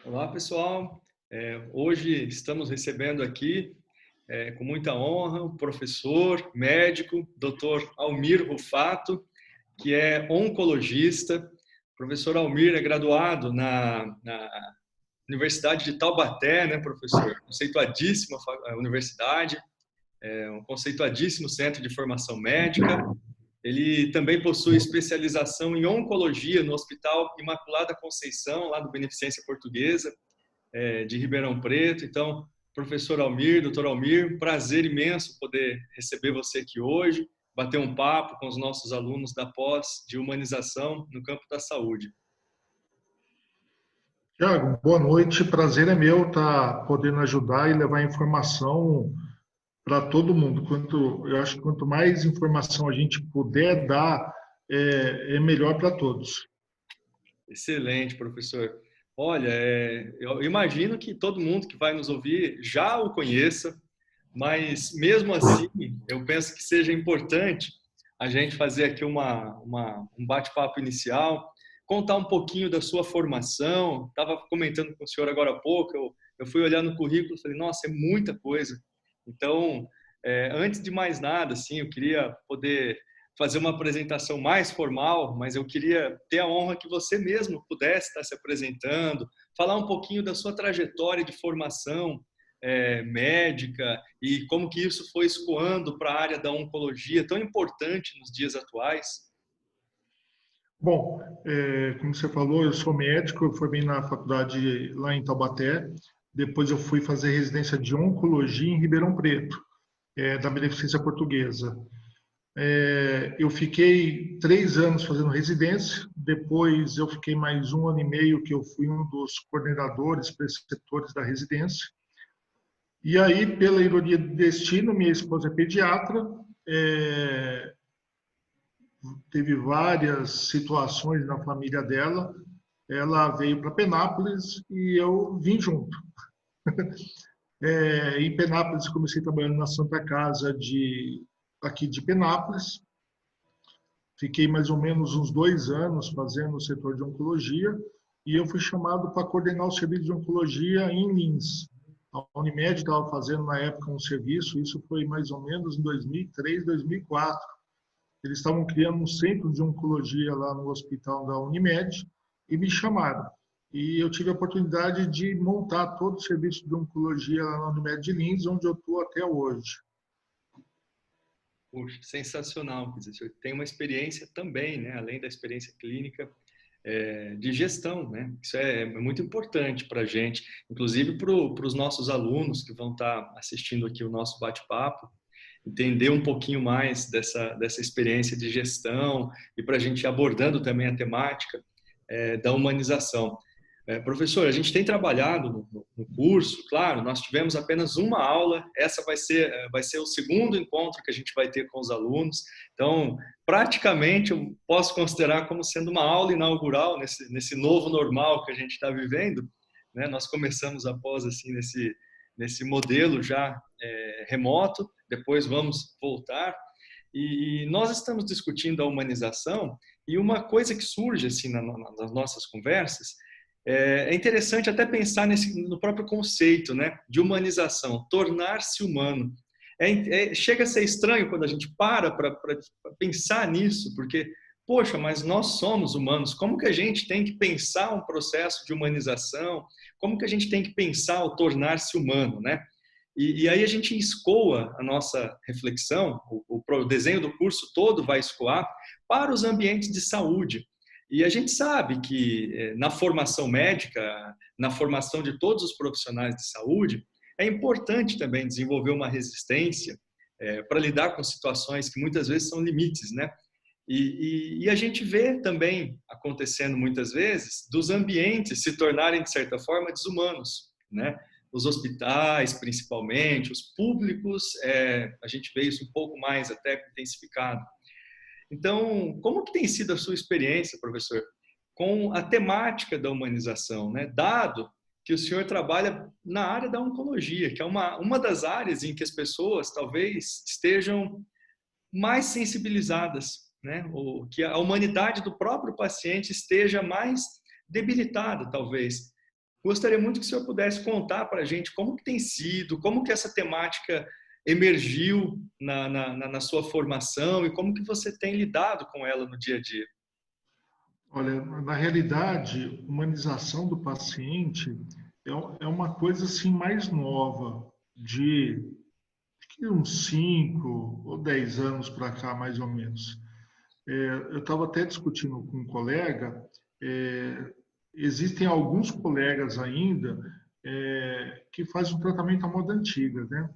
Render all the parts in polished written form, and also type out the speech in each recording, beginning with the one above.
Olá, pessoal. Hoje estamos recebendo aqui, com muita honra, o professor, médico, Dr. Almir Rufato, que é oncologista. O professor Almir é graduado na Universidade de Taubaté, né, professor? Conceituadíssima universidade, um conceituadíssimo centro de formação médica. Ele também possui especialização em oncologia no Hospital Imaculada Conceição, lá do Beneficência Portuguesa, de Ribeirão Preto. Então, professor Almir, doutor Almir, prazer imenso poder receber você aqui hoje, bater um papo com os nossos alunos da pós de humanização no campo da saúde. Tiago, boa noite. Prazer é meu estar podendo ajudar e levar informação para todo mundo. Eu acho que quanto mais informação a gente puder dar, é melhor para todos. Excelente, professor. Olha, eu imagino que todo mundo que vai nos ouvir já o conheça, mas mesmo assim, eu penso que seja importante a gente fazer aqui um bate-papo inicial, contar um pouquinho da sua formação. Estava comentando com o senhor agora há pouco, eu fui olhar no currículo e falei, nossa, é muita coisa. Então, antes de mais nada, assim, eu queria poder fazer uma apresentação mais formal, mas eu queria ter a honra que você mesmo pudesse estar se apresentando, falar um pouquinho da sua trajetória de formação médica e como que isso foi escoando para a área da oncologia, tão importante nos dias atuais. Bom, como você falou, eu sou médico, eu formei na faculdade lá em Taubaté. Depois eu fui fazer residência de oncologia em Ribeirão Preto, da Beneficência Portuguesa. Eu fiquei 3 anos fazendo residência, depois eu fiquei mais 1 ano e meio que eu fui um dos coordenadores, preceptores da residência. E aí, pela ironia do destino, minha esposa é pediatra, é, teve várias situações na família dela, ela veio para Penápolis e eu vim junto. Em Penápolis, comecei trabalhando na Santa Casa aqui de Penápolis. Fiquei mais ou menos uns 2 anos fazendo o setor de oncologia e eu fui chamado para coordenar o serviço de oncologia em Lins. A Unimed estava fazendo na época um serviço, isso foi mais ou menos em 2003, 2004. Eles estavam criando um centro de oncologia lá no hospital da Unimed e me chamaram. E eu tive a oportunidade de montar todo o serviço de oncologia lá na Unimed de Lins, onde eu estou até hoje. Puxa, sensacional. Quer dizer, o senhor tem uma experiência também, né, além da experiência clínica, de gestão, né? Isso é muito importante para a gente, inclusive para os nossos alunos que vão estar assistindo aqui o nosso bate-papo, entender um pouquinho mais dessa experiência de gestão e para a gente ir abordando também a temática da humanização. Professor, a gente tem trabalhado no curso, claro, nós tivemos apenas uma aula, essa vai ser o segundo encontro que a gente vai ter com os alunos, então, praticamente, eu posso considerar como sendo uma aula inaugural nesse novo normal que a gente está vivendo, né? Nós começamos após, assim, nesse modelo já remoto, depois vamos voltar, e nós estamos discutindo a humanização, e uma coisa que surge, assim, nas nossas conversas, é interessante até pensar no próprio conceito, né, de humanização, tornar-se humano. Chega a ser estranho quando a gente para pensar nisso, porque, poxa, mas nós somos humanos, como que a gente tem que pensar um processo de humanização, como que a gente tem que pensar o tornar-se humano, né? E aí a gente escoa a nossa reflexão, o desenho do curso todo vai escoar para os ambientes de saúde. E a gente sabe que na formação médica, na formação de todos os profissionais de saúde, é importante também desenvolver uma resistência para lidar com situações que muitas vezes são limites, né? E a gente vê também acontecendo muitas vezes dos ambientes se tornarem, de certa forma, desumanos, né? Os hospitais, principalmente, os públicos, a gente vê isso um pouco mais até intensificado. Então, como que tem sido a sua experiência, professor, com a temática da humanização, né? Dado que o senhor trabalha na área da oncologia, que é uma das áreas em que as pessoas talvez estejam mais sensibilizadas, né? Ou que a humanidade do próprio paciente esteja mais debilitada, talvez. Gostaria muito que o senhor pudesse contar para a gente como que tem sido, como que essa temática emergiu na sua formação e como que você tem lidado com ela no dia a dia. Olha, na realidade, humanização do paciente é uma coisa assim mais nova, de acho que uns 5 ou 10 anos para cá, mais ou menos. Eu estava até discutindo com um colega, é, existem alguns colegas ainda que fazem um tratamento à moda antiga, né?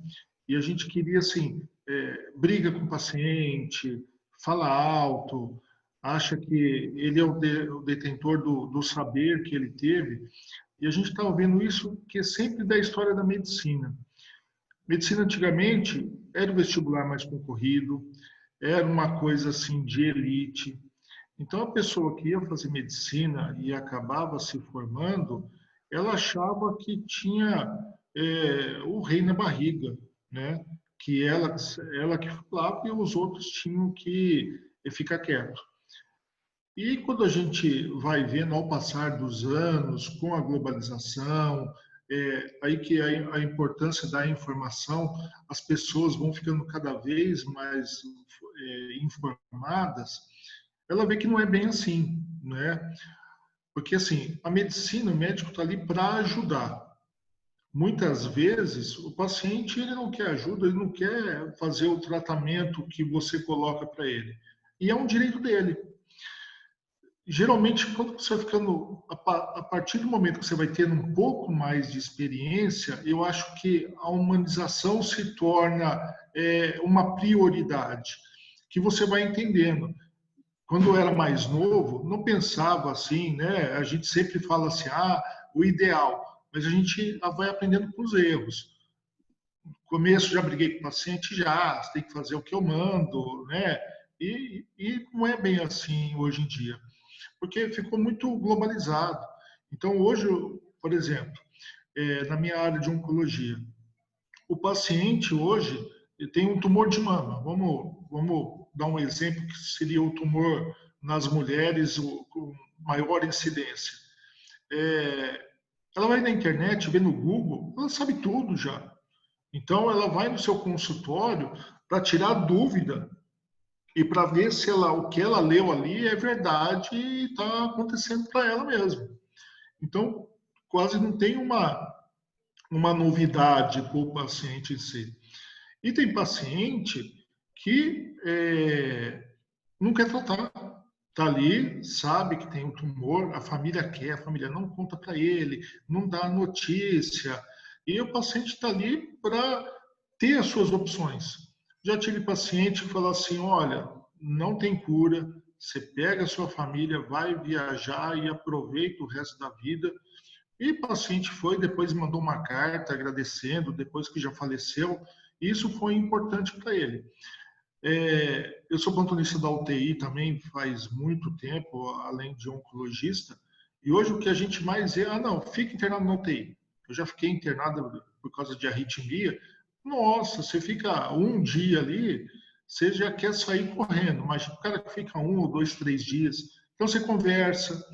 E a gente queria, assim, briga com o paciente, fala alto, acha que ele é o detentor do saber que ele teve. E a gente está vendo isso que é sempre da história da medicina. Medicina antigamente era o vestibular mais concorrido, era uma coisa assim de elite. Então a pessoa que ia fazer medicina e acabava se formando, ela achava que tinha o rei na barriga, né? Que ela que falava e os outros tinham que ficar quieto. E quando a gente vai vendo ao passar dos anos, com a globalização, aí que a importância da informação, as pessoas vão ficando cada vez mais informadas, ela vê que não é bem assim, né? Porque assim, a medicina, o médico está ali para ajudar. Muitas vezes o paciente ele não quer ajuda, ele não quer fazer o tratamento que você coloca para ele. E é um direito dele. Geralmente, quando você vai ficando, a partir do momento que você vai tendo um pouco mais de experiência, eu acho que a humanização se torna uma prioridade, que você vai entendendo. Quando eu era mais novo, não pensava assim, né? A gente sempre fala assim, o ideal, mas a gente vai aprendendo com os erros. No começo já briguei com o paciente, já, você tem que fazer o que eu mando, né? E não é bem assim hoje em dia, porque ficou muito globalizado. Então, hoje, por exemplo, na minha área de oncologia, o paciente hoje tem um tumor de mama. Vamos dar um exemplo que seria o tumor nas mulheres com maior incidência. Ela vai na internet, vê no Google, ela sabe tudo já. Então, ela vai no seu consultório para tirar dúvida e para ver se o que ela leu ali é verdade e está acontecendo para ela mesmo. Então, quase não tem uma novidade para o paciente em si. E tem paciente que não quer tratar. Está ali, sabe que tem um tumor, a família quer, a família não conta para ele, não dá notícia. E o paciente está ali para ter as suas opções. Já tive paciente que falou assim, olha, não tem cura, você pega a sua família, vai viajar e aproveita o resto da vida. E o paciente foi, depois mandou uma carta agradecendo, depois que já faleceu. Isso foi importante para ele. Eu sou plantonista da UTI também faz muito tempo, além de oncologista, e hoje o que a gente mais vê, não, fica internado na UTI. Eu já fiquei internado por causa de arritmia. Nossa, você fica um dia ali, você já quer sair correndo, mas o cara que fica 1 ou 2, 3 dias, então você conversa.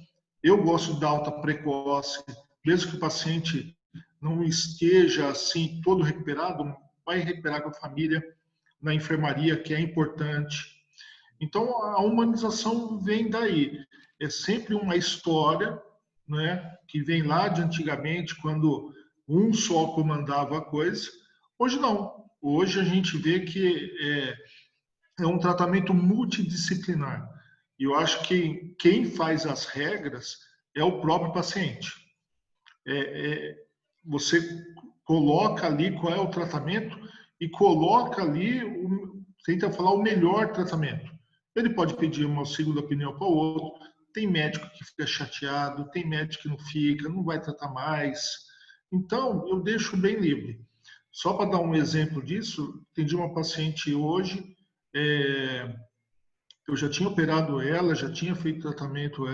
Eu gosto da alta precoce, mesmo que o paciente não esteja assim todo recuperado, vai recuperar com a família na enfermaria, que é importante. Então, a humanização vem daí. É sempre uma história, né, que vem lá de antigamente, quando um só comandava a coisa. Hoje não. Hoje a gente vê que é um tratamento multidisciplinar. E eu acho que quem faz as regras é o próprio paciente. Você coloca ali qual é o tratamento e coloca ali, tenta falar o melhor tratamento. Ele pode pedir uma segunda opinião para o outro. Tem médico que fica chateado, tem médico que não fica, não vai tratar mais. Então, eu deixo bem livre. Só para dar um exemplo disso, atendi uma paciente hoje, eu já tinha operado ela, já tinha feito tratamento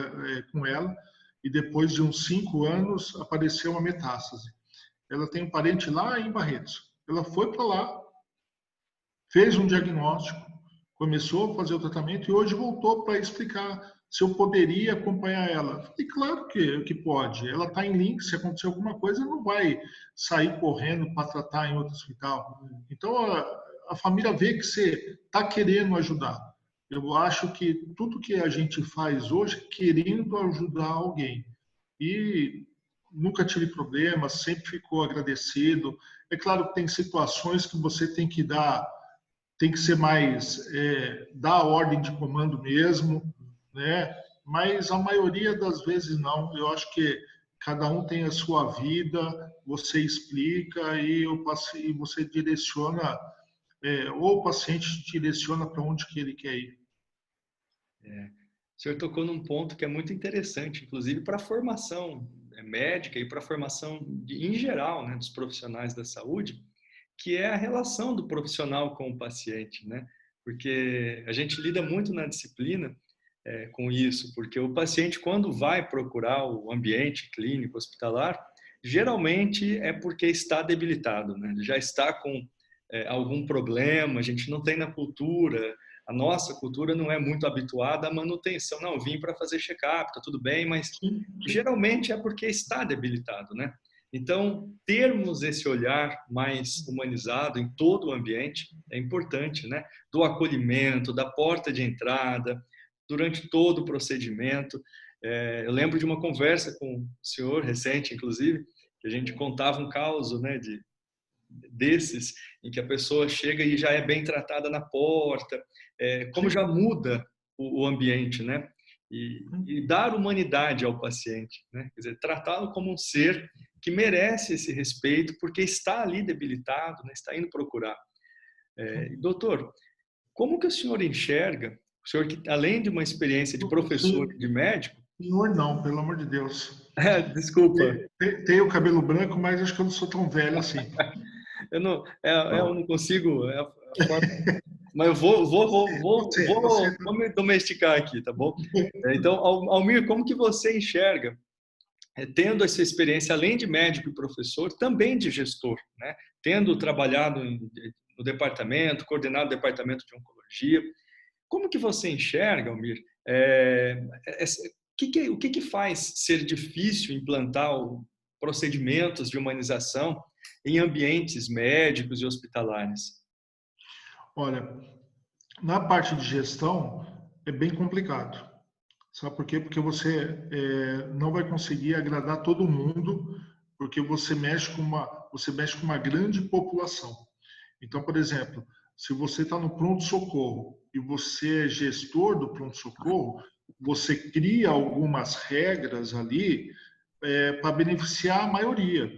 com ela, e depois de uns 5 anos apareceu uma metástase. Ela tem um parente lá em Barretos. Ela foi para lá, fez um diagnóstico, começou a fazer o tratamento e hoje voltou para explicar. se eu poderia acompanhar ela. Falei, claro que pode. Ela está em link, se acontecer alguma coisa, não vai sair correndo para tratar em outro hospital. Então, a família vê que você está querendo ajudar. Eu acho que tudo que a gente faz hoje é querendo ajudar alguém. E nunca tive problemas, sempre ficou agradecido. É claro que tem situações que você tem que ser mais, dar a ordem de comando mesmo, né? Mas a maioria das vezes não. Eu acho que cada um tem a sua vida, você explica e você direciona, ou o paciente direciona para onde que ele quer ir. O senhor tocou num ponto que é muito interessante, inclusive para a formação médica e para a formação em geral, né, dos profissionais da saúde, que é a relação do profissional com o paciente, né? Porque a gente lida muito na disciplina com isso, porque o paciente, quando vai procurar o ambiente clínico, hospitalar, geralmente é porque está debilitado, né? Já está com algum problema, a gente não tem na cultura, a nossa cultura não é muito habituada à manutenção. Não, vim para fazer check-up, tá tudo bem, mas Sim, sim. geralmente é porque está debilitado, né? Então, termos esse olhar mais humanizado em todo o ambiente é importante, né? Do acolhimento, da porta de entrada, durante todo o procedimento. Eu lembro de uma conversa com o senhor recente, inclusive, que a gente contava um caso, né, desses, em que a pessoa chega e já é bem tratada na porta, como já muda o ambiente, né? E dar humanidade ao paciente, né? Quer dizer, tratá-lo como um ser que merece esse respeito, porque está ali debilitado, né? Está indo procurar. Doutor, como que o senhor enxerga, o senhor que além de uma experiência de professor e de médico, Senhor, não, pelo amor de Deus. desculpa, Tenho o cabelo branco, mas acho que eu não sou tão velho assim. eu não consigo, a forma, mas eu vou me domesticar aqui, tá bom? Então, Almir, como que você enxerga, tendo essa experiência, além de médico e professor, também de gestor, né? Tendo trabalhado no departamento, coordenado o departamento de oncologia, como que você enxerga, Almir, o que faz ser difícil implantar procedimentos de humanização em ambientes médicos e hospitalares? Olha, na parte de gestão é bem complicado. Sabe por quê? Porque você não vai conseguir agradar todo mundo, porque você mexe com uma grande população. Então, por exemplo, se você está no pronto-socorro e você é gestor do pronto-socorro, você cria algumas regras ali para beneficiar a maioria,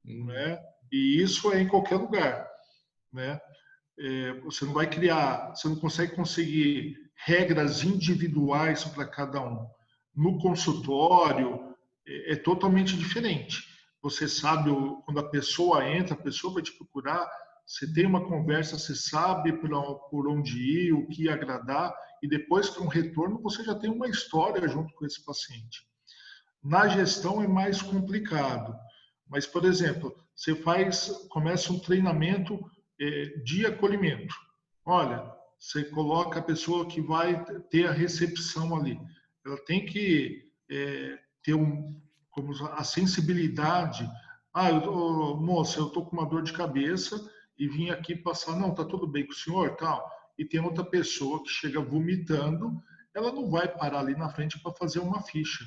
né? E isso é em qualquer lugar, né? Você não vai criar, você não consegue conseguir regras individuais para cada um. No consultório é totalmente diferente. Você sabe quando a pessoa entra, a pessoa vai te procurar, você tem uma conversa, você sabe por onde ir, o que agradar, e depois que um retorno, você já tem uma história junto com esse paciente. Na gestão é mais complicado, mas, por exemplo, começa um treinamento de acolhimento. Olha, você coloca a pessoa que vai ter a recepção ali. Ela tem que ter como a sensibilidade. Moça, eu estou com uma dor de cabeça e vim aqui passar. Não, tá tudo bem com o senhor, tal. E tem outra pessoa que chega vomitando. Ela não vai parar ali na frente para fazer uma ficha.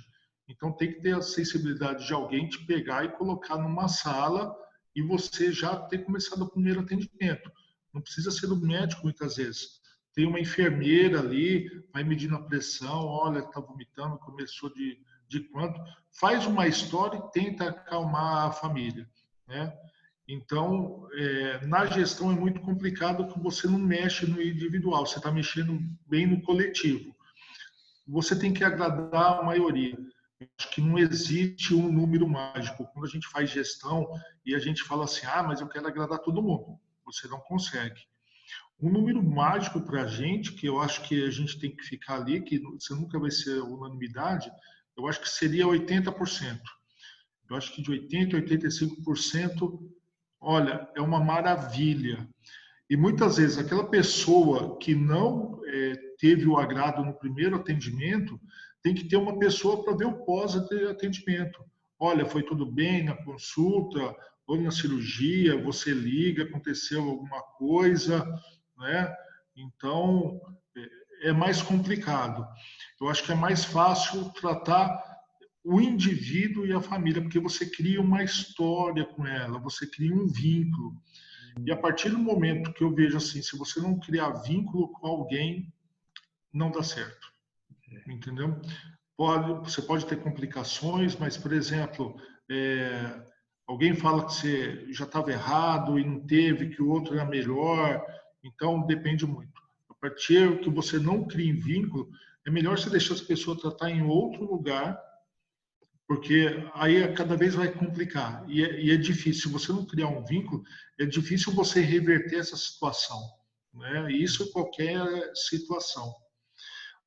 Então tem que ter a sensibilidade de alguém te pegar e colocar numa sala e você já ter começado o primeiro atendimento. Não precisa ser o médico muitas vezes. Tem uma enfermeira ali, vai medindo a pressão, olha, está vomitando, começou de quanto. Faz uma história e tenta acalmar a família, né? Então, na gestão é muito complicado que você não mexe no individual, você está mexendo bem no coletivo. Você tem que agradar a maioria. Acho que não existe um número mágico. Quando a gente faz gestão e a gente fala assim, mas eu quero agradar todo mundo, você não consegue. Um número mágico para a gente, que eu acho que a gente tem que ficar ali, que você nunca vai ser unanimidade, eu acho que seria 80%. Eu acho que de 80% a 85%, olha, é uma maravilha. E muitas vezes aquela pessoa que não teve o agrado no primeiro atendimento, tem que ter uma pessoa para ver o pós-atendimento. Olha, foi tudo bem na consulta ou na cirurgia, você liga, aconteceu alguma coisa, né? Então, é mais complicado. Eu acho que é mais fácil tratar o indivíduo e a família, porque você cria uma história com ela, você cria um vínculo. E a partir do momento que eu vejo assim, se você não criar vínculo com alguém, não dá certo. Entendeu? Você pode ter complicações, mas, por exemplo, alguém fala que você já estava errado e não teve, que o outro era melhor, então depende muito. A partir que você não cria vínculo, é melhor você deixar as pessoas tratar em outro lugar, porque aí cada vez vai complicar. E é difícil, se você não criar um vínculo, é difícil você reverter essa situação. Né? Isso em qualquer situação.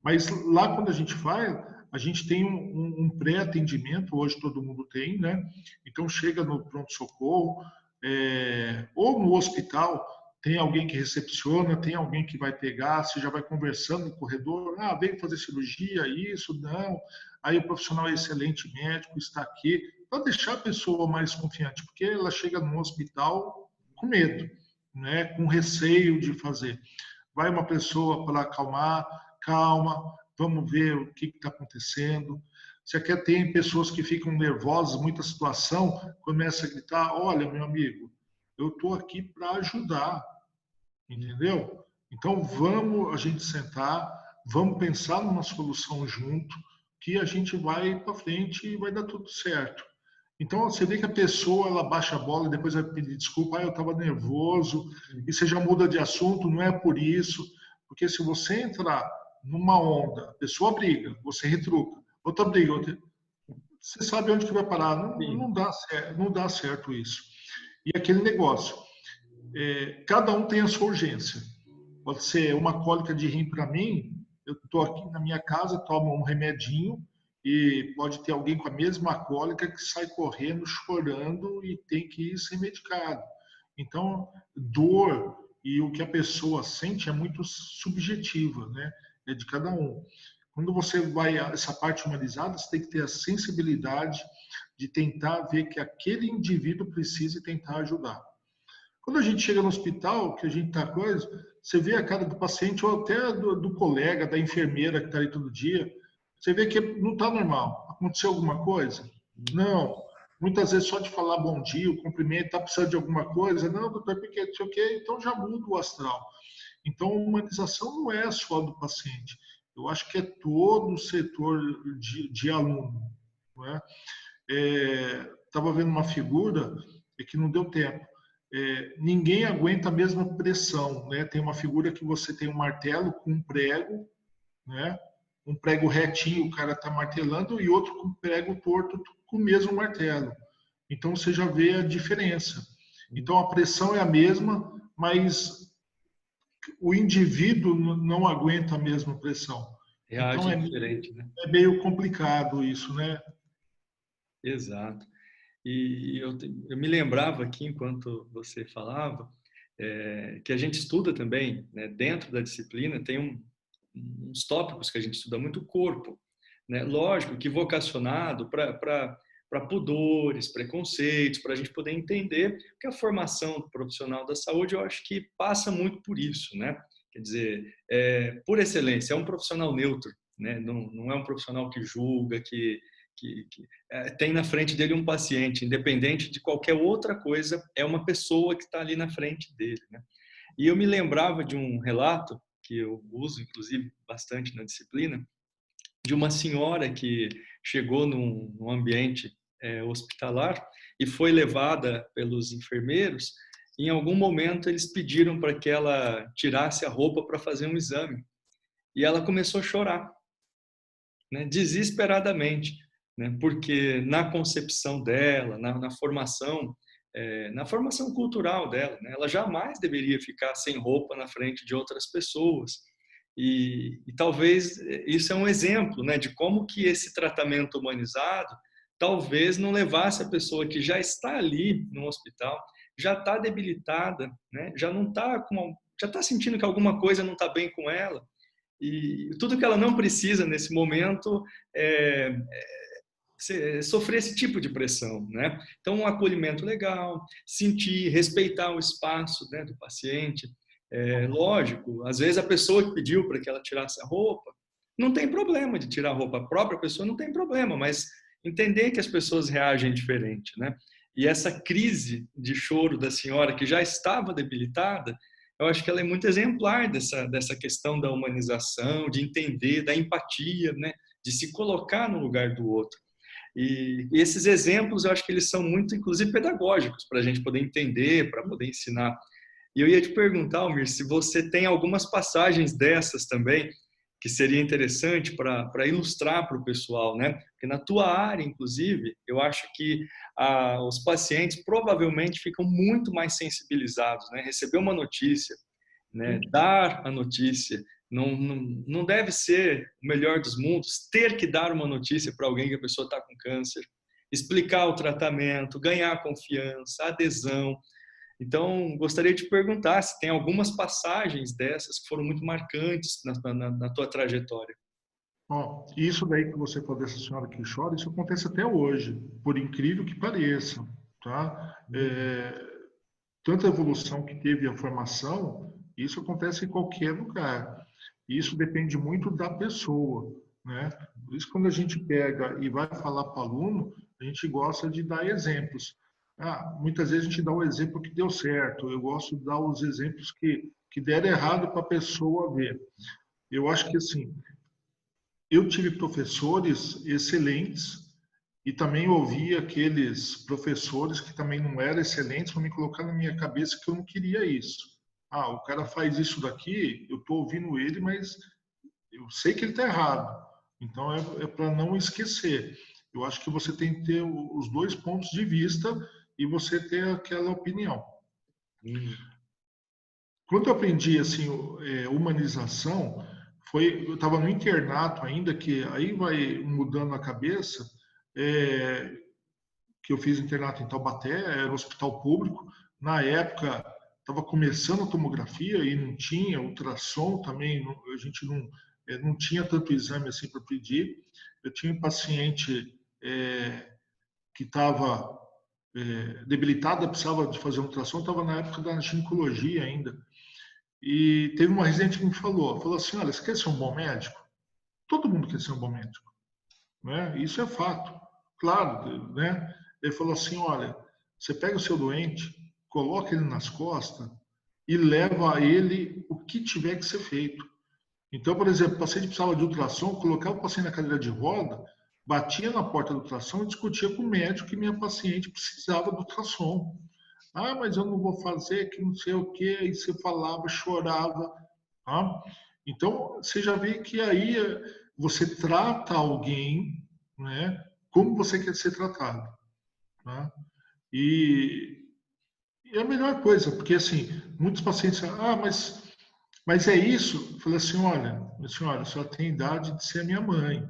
Mas lá quando a gente vai, a gente tem um pré-atendimento, hoje todo mundo tem, né? Então chega no pronto-socorro, ou no hospital, tem alguém que recepciona, tem alguém que vai pegar, você já vai conversando no corredor, veio fazer cirurgia, isso, não. Aí o profissional é excelente médico, está aqui, para deixar a pessoa mais confiante, porque ela chega no hospital com medo, né? Com receio de fazer. Vai uma pessoa para acalmar, calma, vamos ver o que está acontecendo. Você quer ter pessoas que ficam nervosas, muita situação, começa a gritar, olha, meu amigo, eu estou aqui para ajudar, entendeu? Então, vamos a gente sentar, vamos pensar numa solução junto, que a gente vai para frente e vai dar tudo certo. Então, você vê que a pessoa, ela baixa a bola e depois vai pedir desculpa, eu estava nervoso, e você já muda de assunto, não é por isso, porque se você entrar numa onda, a pessoa briga, você retruca, outra briga, você sabe onde que vai parar, não dá certo isso. E aquele negócio, cada um tem a sua urgência. Pode ser uma cólica de rim para mim, eu estou aqui na minha casa, tomo um remedinho, e pode ter alguém com a mesma cólica que sai correndo, chorando e tem que ir ser medicado. Então, dor e o que a pessoa sente é muito subjetiva, né? É de cada um. Quando você vai a essa parte humanizada, você tem que ter a sensibilidade de tentar ver que aquele indivíduo precisa e tentar ajudar. Quando a gente chega no hospital, que a gente está coisa, você vê a cara do paciente ou até do colega, da enfermeira que está ali todo dia, você vê que não está normal. Aconteceu alguma coisa? Não. Muitas vezes só de falar bom dia, o cumprimento, está precisando de alguma coisa? Não, doutor, porque não sei o quê, então já muda o astral. Então, a humanização não é só do paciente. Eu acho que é todo o setor de aluno. Estava vendo uma figura que não deu tempo. Ninguém aguenta a mesma pressão. Né? Tem uma figura que você tem um martelo com um prego, né? Um prego retinho, o cara está martelando, e outro com prego torto com o mesmo martelo. Então, você já vê a diferença. Então, a pressão é a mesma, mas o indivíduo não aguenta a mesma pressão. Reage diferente, né? É meio complicado isso, né? Exato. E eu me lembrava aqui, enquanto você falava, que a gente estuda também, né, dentro da disciplina, tem uns tópicos que a gente estuda muito, o corpo. Né? Lógico que vocacionado para pudores, preconceitos, para a gente poder entender que a formação do profissional da saúde, eu acho que passa muito por isso. Né? Quer dizer, por excelência, é um profissional neutro, né? Não é um profissional que julga, que tem na frente dele um paciente, independente de qualquer outra coisa, é uma pessoa que está ali na frente dele. Né? E eu me lembrava de um relato, que eu uso, inclusive, bastante na disciplina, de uma senhora que chegou num ambiente hospitalar e foi levada pelos enfermeiros. Em algum momento, eles pediram para que ela tirasse a roupa para fazer um exame. E ela começou a chorar, né, desesperadamente, né, porque na concepção dela, na formação cultural dela, né, ela jamais deveria ficar sem roupa na frente de outras pessoas. E talvez isso é um exemplo, né, de como que esse tratamento humanizado talvez não levasse a pessoa que já está ali no hospital, já está debilitada, né, já está sentindo que alguma coisa não está bem com ela, e tudo que ela não precisa nesse momento é sofrer esse tipo de pressão, né? Então, um acolhimento legal, sentir, respeitar o espaço, né, do paciente. Lógico, às vezes a pessoa que pediu para que ela tirasse a roupa, não tem problema de tirar a roupa, a própria pessoa não tem problema, mas entender que as pessoas reagem diferente, né? E essa crise de choro da senhora, que já estava debilitada, eu acho que ela é muito exemplar dessa questão da humanização, de entender, da empatia, né? De se colocar no lugar do outro. E esses exemplos, eu acho que eles são muito, inclusive, pedagógicos, para a gente poder entender, para poder ensinar. E eu ia te perguntar, Almir, se você tem algumas passagens dessas também, que seria interessante para ilustrar para o pessoal, né? Porque na tua área, inclusive, eu acho que os pacientes provavelmente ficam muito mais sensibilizados, né? Receber uma notícia, né? Dar a notícia, não deve ser o melhor dos mundos ter que dar uma notícia para alguém que a pessoa está com câncer, explicar o tratamento, ganhar confiança, adesão. Então, gostaria de te perguntar se tem algumas passagens dessas que foram muito marcantes na tua trajetória. Ó, isso daí que você falou dessa senhora que chora, isso acontece até hoje, por incrível que pareça, tá? Tanta evolução que teve a formação, isso acontece em qualquer lugar. Isso depende muito da pessoa, né? Por isso, quando a gente pega e vai falar para o aluno, a gente gosta de dar exemplos. Muitas vezes a gente dá o exemplo que deu certo. Eu gosto de dar os exemplos que deram errado para a pessoa ver. Eu acho que, assim, eu tive professores excelentes e também ouvi aqueles professores que também não eram excelentes para me colocar na minha cabeça que eu não queria isso. O cara faz isso daqui, eu estou ouvindo ele, mas eu sei que ele está errado. Então é para não esquecer. Eu acho que você tem que ter os dois pontos de vista e você ter aquela opinião. Quando eu aprendi assim humanização, eu estava no internato ainda, que aí vai mudando a cabeça, que eu fiz internato em Taubaté, era um hospital público. Na época, estava começando a tomografia e não tinha ultrassom também, a gente não tinha tanto exame assim para pedir. Eu tinha um paciente que estava debilitada, precisava de fazer um ultrassom, estava na época da ginecologia ainda. E teve uma residente que me falou assim, olha, você quer ser um bom médico? Todo mundo quer ser um bom médico, né? Isso é fato, claro, né? Ele falou assim, olha, você pega o seu doente, coloca ele nas costas e leva a ele o que tiver que ser feito. Então, por exemplo, o paciente precisava de ultrassom, colocava o paciente na cadeira de roda, batia na porta do ultrassom e discutia com o médico que minha paciente precisava do ultrassom. Mas eu não vou fazer, que não sei o quê. Aí você falava, chorava. Tá? Então, você já vê que aí você trata alguém, né, como você quer ser tratado. Tá? E é a melhor coisa, porque assim, muitos pacientes falam, mas é isso. Eu falei assim, olha, minha senhora, a senhora tem idade de ser minha mãe,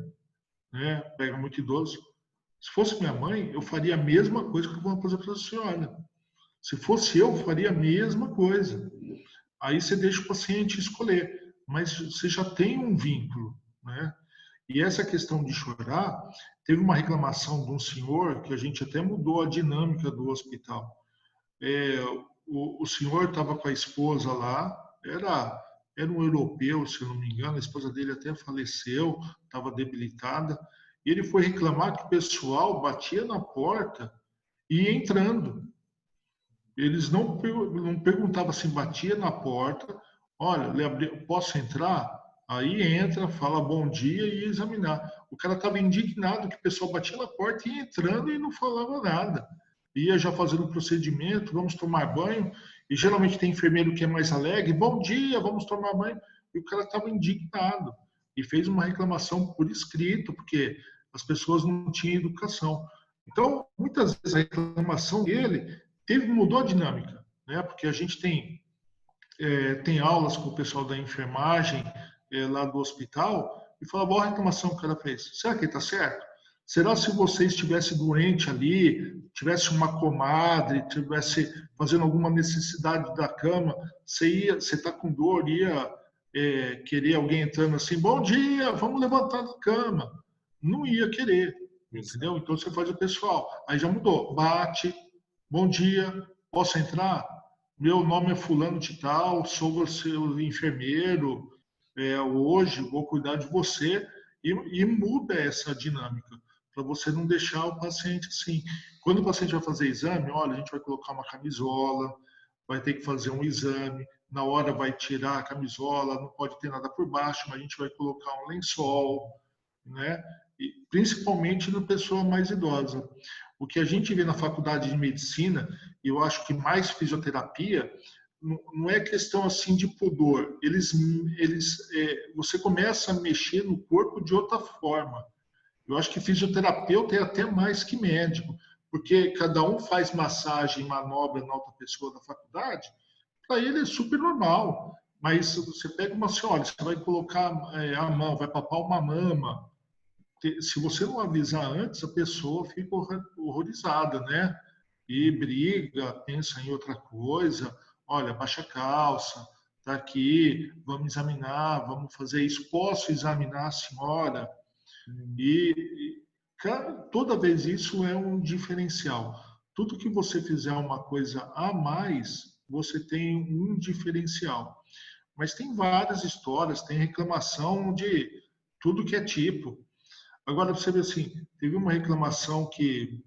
né? Pega muito idoso. Se fosse minha mãe, eu faria a mesma coisa que eu vou fazer para a senhora. Se fosse eu faria a mesma coisa. Aí você deixa o paciente escolher, mas você já tem um vínculo, né? E essa questão de chorar, teve uma reclamação de um senhor que a gente até mudou a dinâmica do hospital. O senhor estava com a esposa lá, era um europeu, se eu não me engano, a esposa dele até faleceu, estava debilitada, e ele foi reclamar que o pessoal batia na porta e ia entrando. Eles não perguntavam assim, batia na porta, olha, posso entrar? Aí entra, fala bom dia e ia examinar. O cara estava indignado que o pessoal batia na porta e ia entrando e não falava nada. Ia já fazendo o procedimento, vamos tomar banho, e geralmente tem enfermeiro que é mais alegre, bom dia, vamos tomar banho, e o cara estava indignado e fez uma reclamação por escrito, porque as pessoas não tinham educação. Então, muitas vezes a reclamação dele mudou a dinâmica, né? Porque a gente tem aulas com o pessoal da enfermagem lá do hospital e fala, boa reclamação que o cara fez. Será que está certo? Será se você estivesse doente ali, tivesse uma comadre, tivesse fazendo alguma necessidade da cama, você está com dor, ia querer alguém entrando assim, bom dia, vamos levantar da cama. Não ia querer, entendeu? Então você faz o pessoal. Aí já mudou. Bate, bom dia, posso entrar? Meu nome é fulano de tal, sou o seu enfermeiro, hoje vou cuidar de você e muda essa dinâmica para você não deixar o paciente assim. Quando o paciente vai fazer exame, olha, a gente vai colocar uma camisola, vai ter que fazer um exame, na hora vai tirar a camisola, não pode ter nada por baixo, mas a gente vai colocar um lençol, né? E principalmente na pessoa mais idosa. O que a gente vê na faculdade de medicina, e eu acho que mais fisioterapia, não é questão assim de pudor. Você começa a mexer no corpo de outra forma. Eu acho que fisioterapeuta é até mais que médico, porque cada um faz massagem, manobra na outra pessoa da faculdade, para ele é super normal. Mas você pega uma senhora, você vai colocar a mão, vai papar uma mama. Se você não avisar antes, a pessoa fica horrorizada, né? E briga, pensa em outra coisa. Olha, baixa a calça, tá aqui, vamos examinar, vamos fazer isso. Posso examinar a senhora? E toda vez isso é um diferencial. Tudo que você fizer uma coisa a mais, você tem um diferencial. Mas tem várias histórias, tem reclamação de tudo que é tipo. Agora, você vê assim, teve uma reclamação que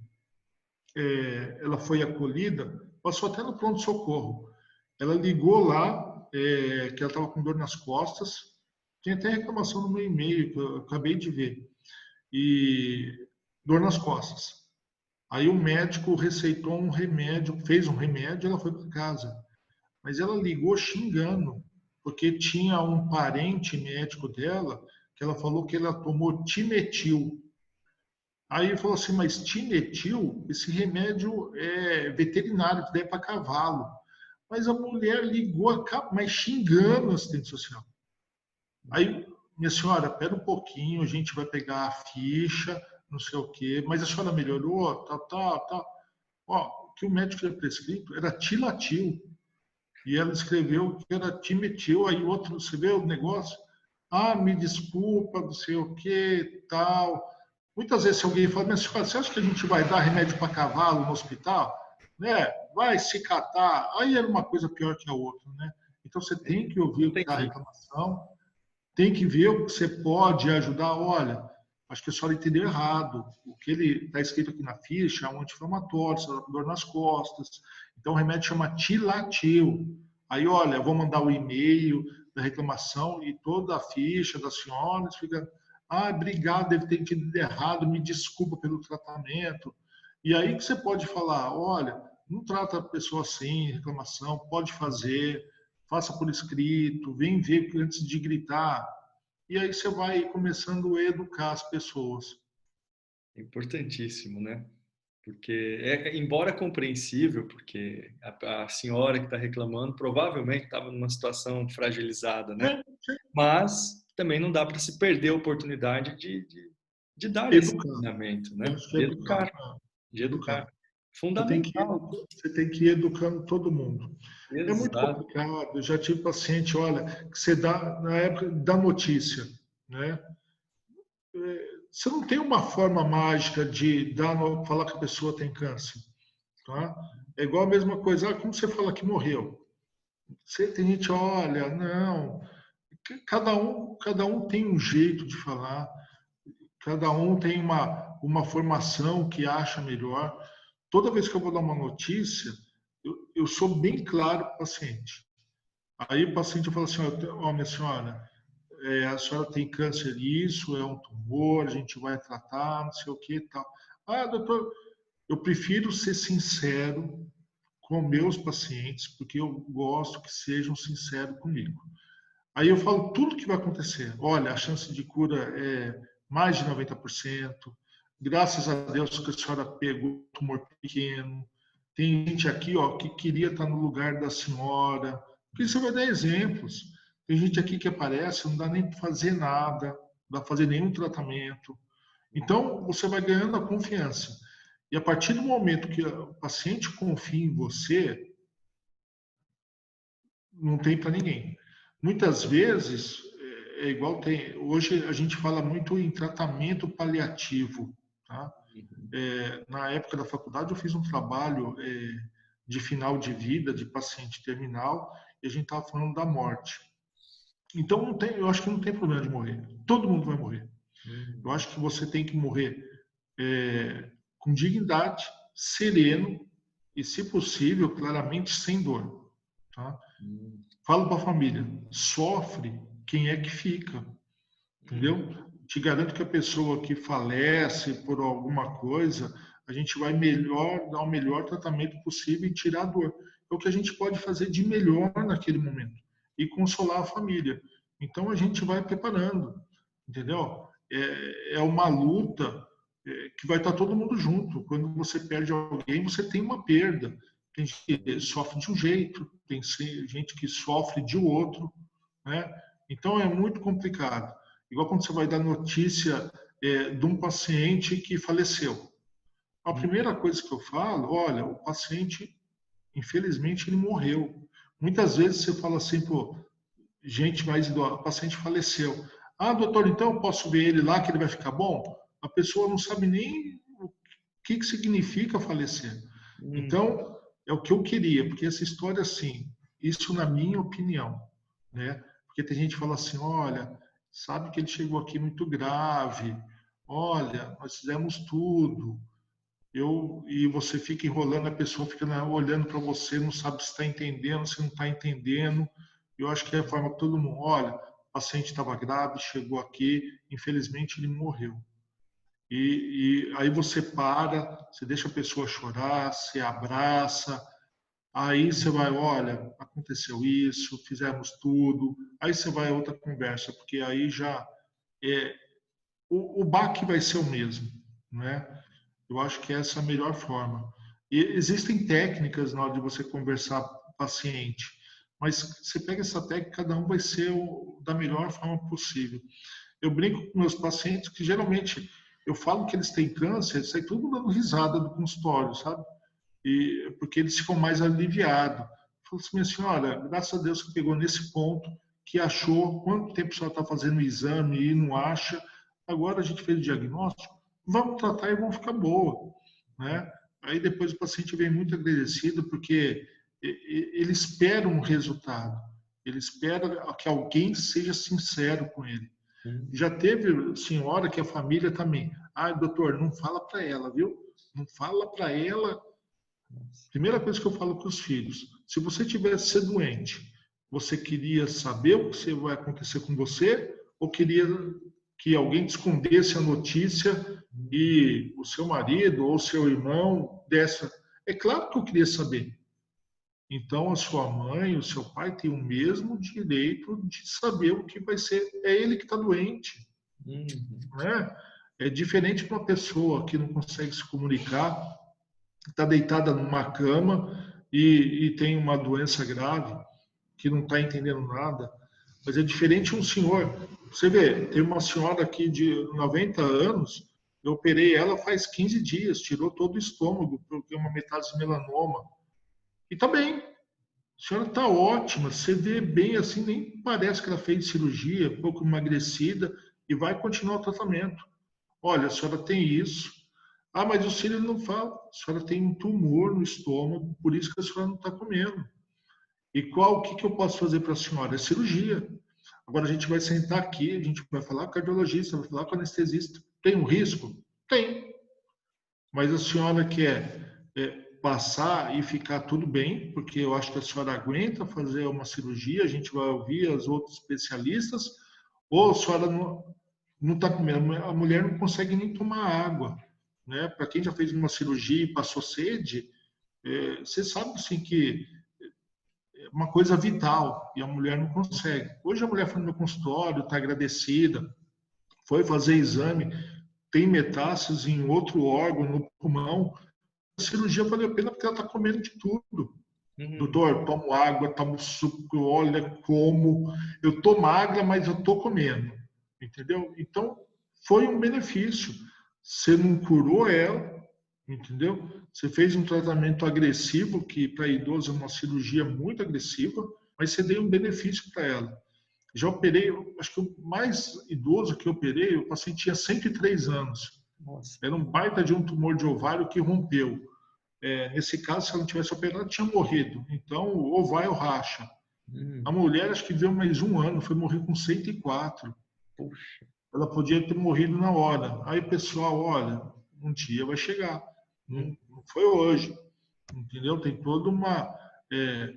ela foi acolhida, passou até no pronto-socorro. Ela ligou lá, que ela estava com dor nas costas, tem até reclamação no meu e-mail, que eu acabei de ver, e dor nas costas. Aí o médico receitou um remédio, fez um remédio, ela foi para casa. Mas ela ligou xingando, porque tinha um parente médico dela que ela falou que ela tomou Tinetil. Aí ele falou assim, mas Tinetil, esse remédio é veterinário, que dá para cavalo. Mas a mulher ligou, mas xingando a assistente social. Aí, minha senhora, pera um pouquinho, a gente vai pegar a ficha, não sei o quê, mas a senhora melhorou, tal, tal, tal. Ó, o que o médico tinha prescrito era Tilatil. E ela escreveu que era Timetil, aí outro, você vê o negócio? Ah, me desculpa, não sei o que, tal. Muitas vezes se alguém fala, mas você acha que a gente vai dar remédio para cavalo no hospital? Né? Vai se catar. Aí era uma coisa pior que a outra, né? Então você tem que ouvir o que é a reclamação, tem que ver o que você pode ajudar. Olha, acho que a senhora entendeu errado. O que ele está escrito aqui na ficha é um anti-inflamatório, dor nas costas. Então o remédio chama Tilatil. Aí, olha, eu vou mandar o e-mail da reclamação e toda a ficha da senhora fica. Ah, obrigado, deve ter entendido errado, me desculpa pelo tratamento. E aí que você pode falar, olha, não trata a pessoa assim, reclamação, pode fazer, faça por escrito, vem ver antes de gritar. E aí você vai começando a educar as pessoas. É importantíssimo, né? Porque, embora compreensível, porque a senhora que está reclamando provavelmente estava numa situação fragilizada, né? Sim. Mas também não dá para se perder a oportunidade de dar esse Educar. treinamento, Eu né? acho que é De educar. educar, de educar. Educar. Fundamental. Você tem que ir educando todo mundo. É muito Exato. complicado. Eu já tive paciente, olha, que você dá, na época da notícia, né? Você não tem uma forma mágica de falar que a pessoa tem câncer, tá? É igual a mesma coisa, como você fala que morreu? Você tem gente, olha, não, cada um tem um jeito de falar, cada um tem uma formação que acha melhor. Toda vez que eu vou dar uma notícia, eu sou bem claro para o paciente. Aí o paciente fala assim, ó, minha senhora, a senhora tem câncer, isso é um tumor, a gente vai tratar, não sei o que e tal. Ah, doutor, eu prefiro ser sincero com meus pacientes, porque eu gosto que sejam sinceros comigo. Aí eu falo tudo que vai acontecer. Olha, a chance de cura é mais de 90%. Graças a Deus que a senhora pegou um tumor pequeno. Tem gente aqui, ó, que queria estar no lugar da senhora. Porque você vai dar exemplos. Tem gente aqui que aparece, não dá nem para fazer nada, não dá para fazer nenhum tratamento. Então, você vai ganhando a confiança. E a partir do momento que o paciente confia em você, não tem para ninguém. Muitas vezes, é igual hoje a gente fala muito em tratamento paliativo, tá? Na época da faculdade eu fiz um trabalho de final de vida, de paciente terminal, e a gente estava falando da morte. Então, eu acho que não tem problema de morrer. Todo mundo vai morrer. Eu acho que você tem que morrer com dignidade, sereno e, se possível, claramente sem dor. Tá? Falo para a família, sofre quem é que fica, entendeu? Te garanto que a pessoa que falece por alguma coisa, a gente vai dar o melhor tratamento possível e tirar a dor. É o que a gente pode fazer de melhor naquele momento e consolar a família. Então a gente vai preparando, entendeu? É uma luta que vai estar todo mundo junto. Quando você perde alguém, você tem uma perda. Tem gente que sofre de um jeito, tem gente que sofre de outro, né? Então é muito complicado. Igual quando você vai dar notícia de um paciente que faleceu. A primeira coisa que eu falo, olha, o paciente, infelizmente, ele morreu. Muitas vezes você fala assim, pô, gente mais idosa, o paciente faleceu. Ah, doutor, então eu posso ver ele lá que ele vai ficar bom? A pessoa não sabe nem o que significa falecer. Então, é o que eu queria, porque essa história, assim, isso na minha opinião, né? Porque tem gente que fala assim, olha, sabe que ele chegou aqui muito grave, olha, nós fizemos tudo, e você fica enrolando, a pessoa fica olhando para você, não sabe se está entendendo, se não está entendendo. Eu acho que é a forma que todo mundo, olha, o paciente estava grave, chegou aqui, infelizmente ele morreu. E aí você para, você deixa a pessoa chorar, você abraça, aí você vai, olha, aconteceu isso, fizemos tudo, aí você vai a outra conversa, porque aí já o baque vai ser o mesmo, né? Eu acho que essa é a melhor forma. E existem técnicas na hora de você conversar com o paciente, mas você pega essa técnica, cada um vai ser da melhor forma possível. Eu brinco com meus pacientes que geralmente eu falo que eles têm câncer, sai tudo dando risada do consultório, sabe? Porque eles ficam mais aliviados. Eu falo assim, minha senhora, graças a Deus que pegou nesse ponto, que achou quanto tempo a senhora está fazendo o exame e não acha. Agora a gente fez o diagnóstico, vamos tratar e vão ficar boa, né? Aí depois o paciente vem muito agradecido porque ele espera um resultado, ele espera que alguém seja sincero com ele. Já teve senhora que a família também, doutor, não fala para ela, viu? Não fala para ela. Primeira coisa que eu falo para os filhos, se você tivesse ser doente, você queria saber o que vai acontecer com você ou queria que alguém te escondesse a notícia e o seu marido ou o seu irmão desse? É claro que eu queria saber. Então, a sua mãe, o seu pai tem o mesmo direito de saber o que vai ser. É ele que está doente. Né? É diferente para uma pessoa que não consegue se comunicar, está deitada numa cama e tem uma doença grave, que não está entendendo nada. Mas é diferente um senhor. Você vê, tem uma senhora aqui de 90 anos, eu operei ela faz 15 dias, tirou todo o estômago, porque é uma metástase de melanoma. E está bem. A senhora está ótima, você vê bem assim, nem parece que ela fez cirurgia, um pouco emagrecida, e vai continuar o tratamento. Olha, a senhora tem isso. Ah, mas o filho não fala. A senhora tem um tumor no estômago, por isso que a senhora não está comendo. E o que eu posso fazer para a senhora? É cirurgia. Agora a gente vai sentar aqui, a gente vai falar com o cardiologista, vai falar com o anestesista. Tem um risco? Tem. Mas a senhora quer passar e ficar tudo bem, porque eu acho que a senhora aguenta fazer uma cirurgia, a gente vai ouvir os outros especialistas, ou a senhora não está comendo, a mulher não consegue nem tomar água. Né? Para quem já fez uma cirurgia e passou sede, você sabe assim, que é uma coisa vital e a mulher não consegue. Hoje a mulher foi no meu consultório, está agradecida, foi fazer exame, tem metástase em outro órgão, no pulmão. A cirurgia valeu a pena porque ela está comendo de tudo. Doutor, tomo água, tomo suco, olha como. Eu estou magra, mas eu estou comendo. Entendeu? Então, foi um benefício. Você não curou ela, entendeu? Você fez um tratamento agressivo, que para idoso é uma cirurgia muito agressiva, mas você deu um benefício para ela. Já operei, acho que o mais idoso que eu operei, o paciente tinha 103 anos. Nossa. Era um baita de um tumor de ovário que rompeu. Nesse caso, se ela não tivesse operado, tinha morrido. Então, ou vai ou racha. A Hum, mulher, acho que viveu mais um ano, foi morrer com 104. puxa. Ela podia ter morrido na hora. Aí o pessoal, olha, um dia vai chegar. Hum, Não foi hoje. Entendeu? Tem toda uma. É,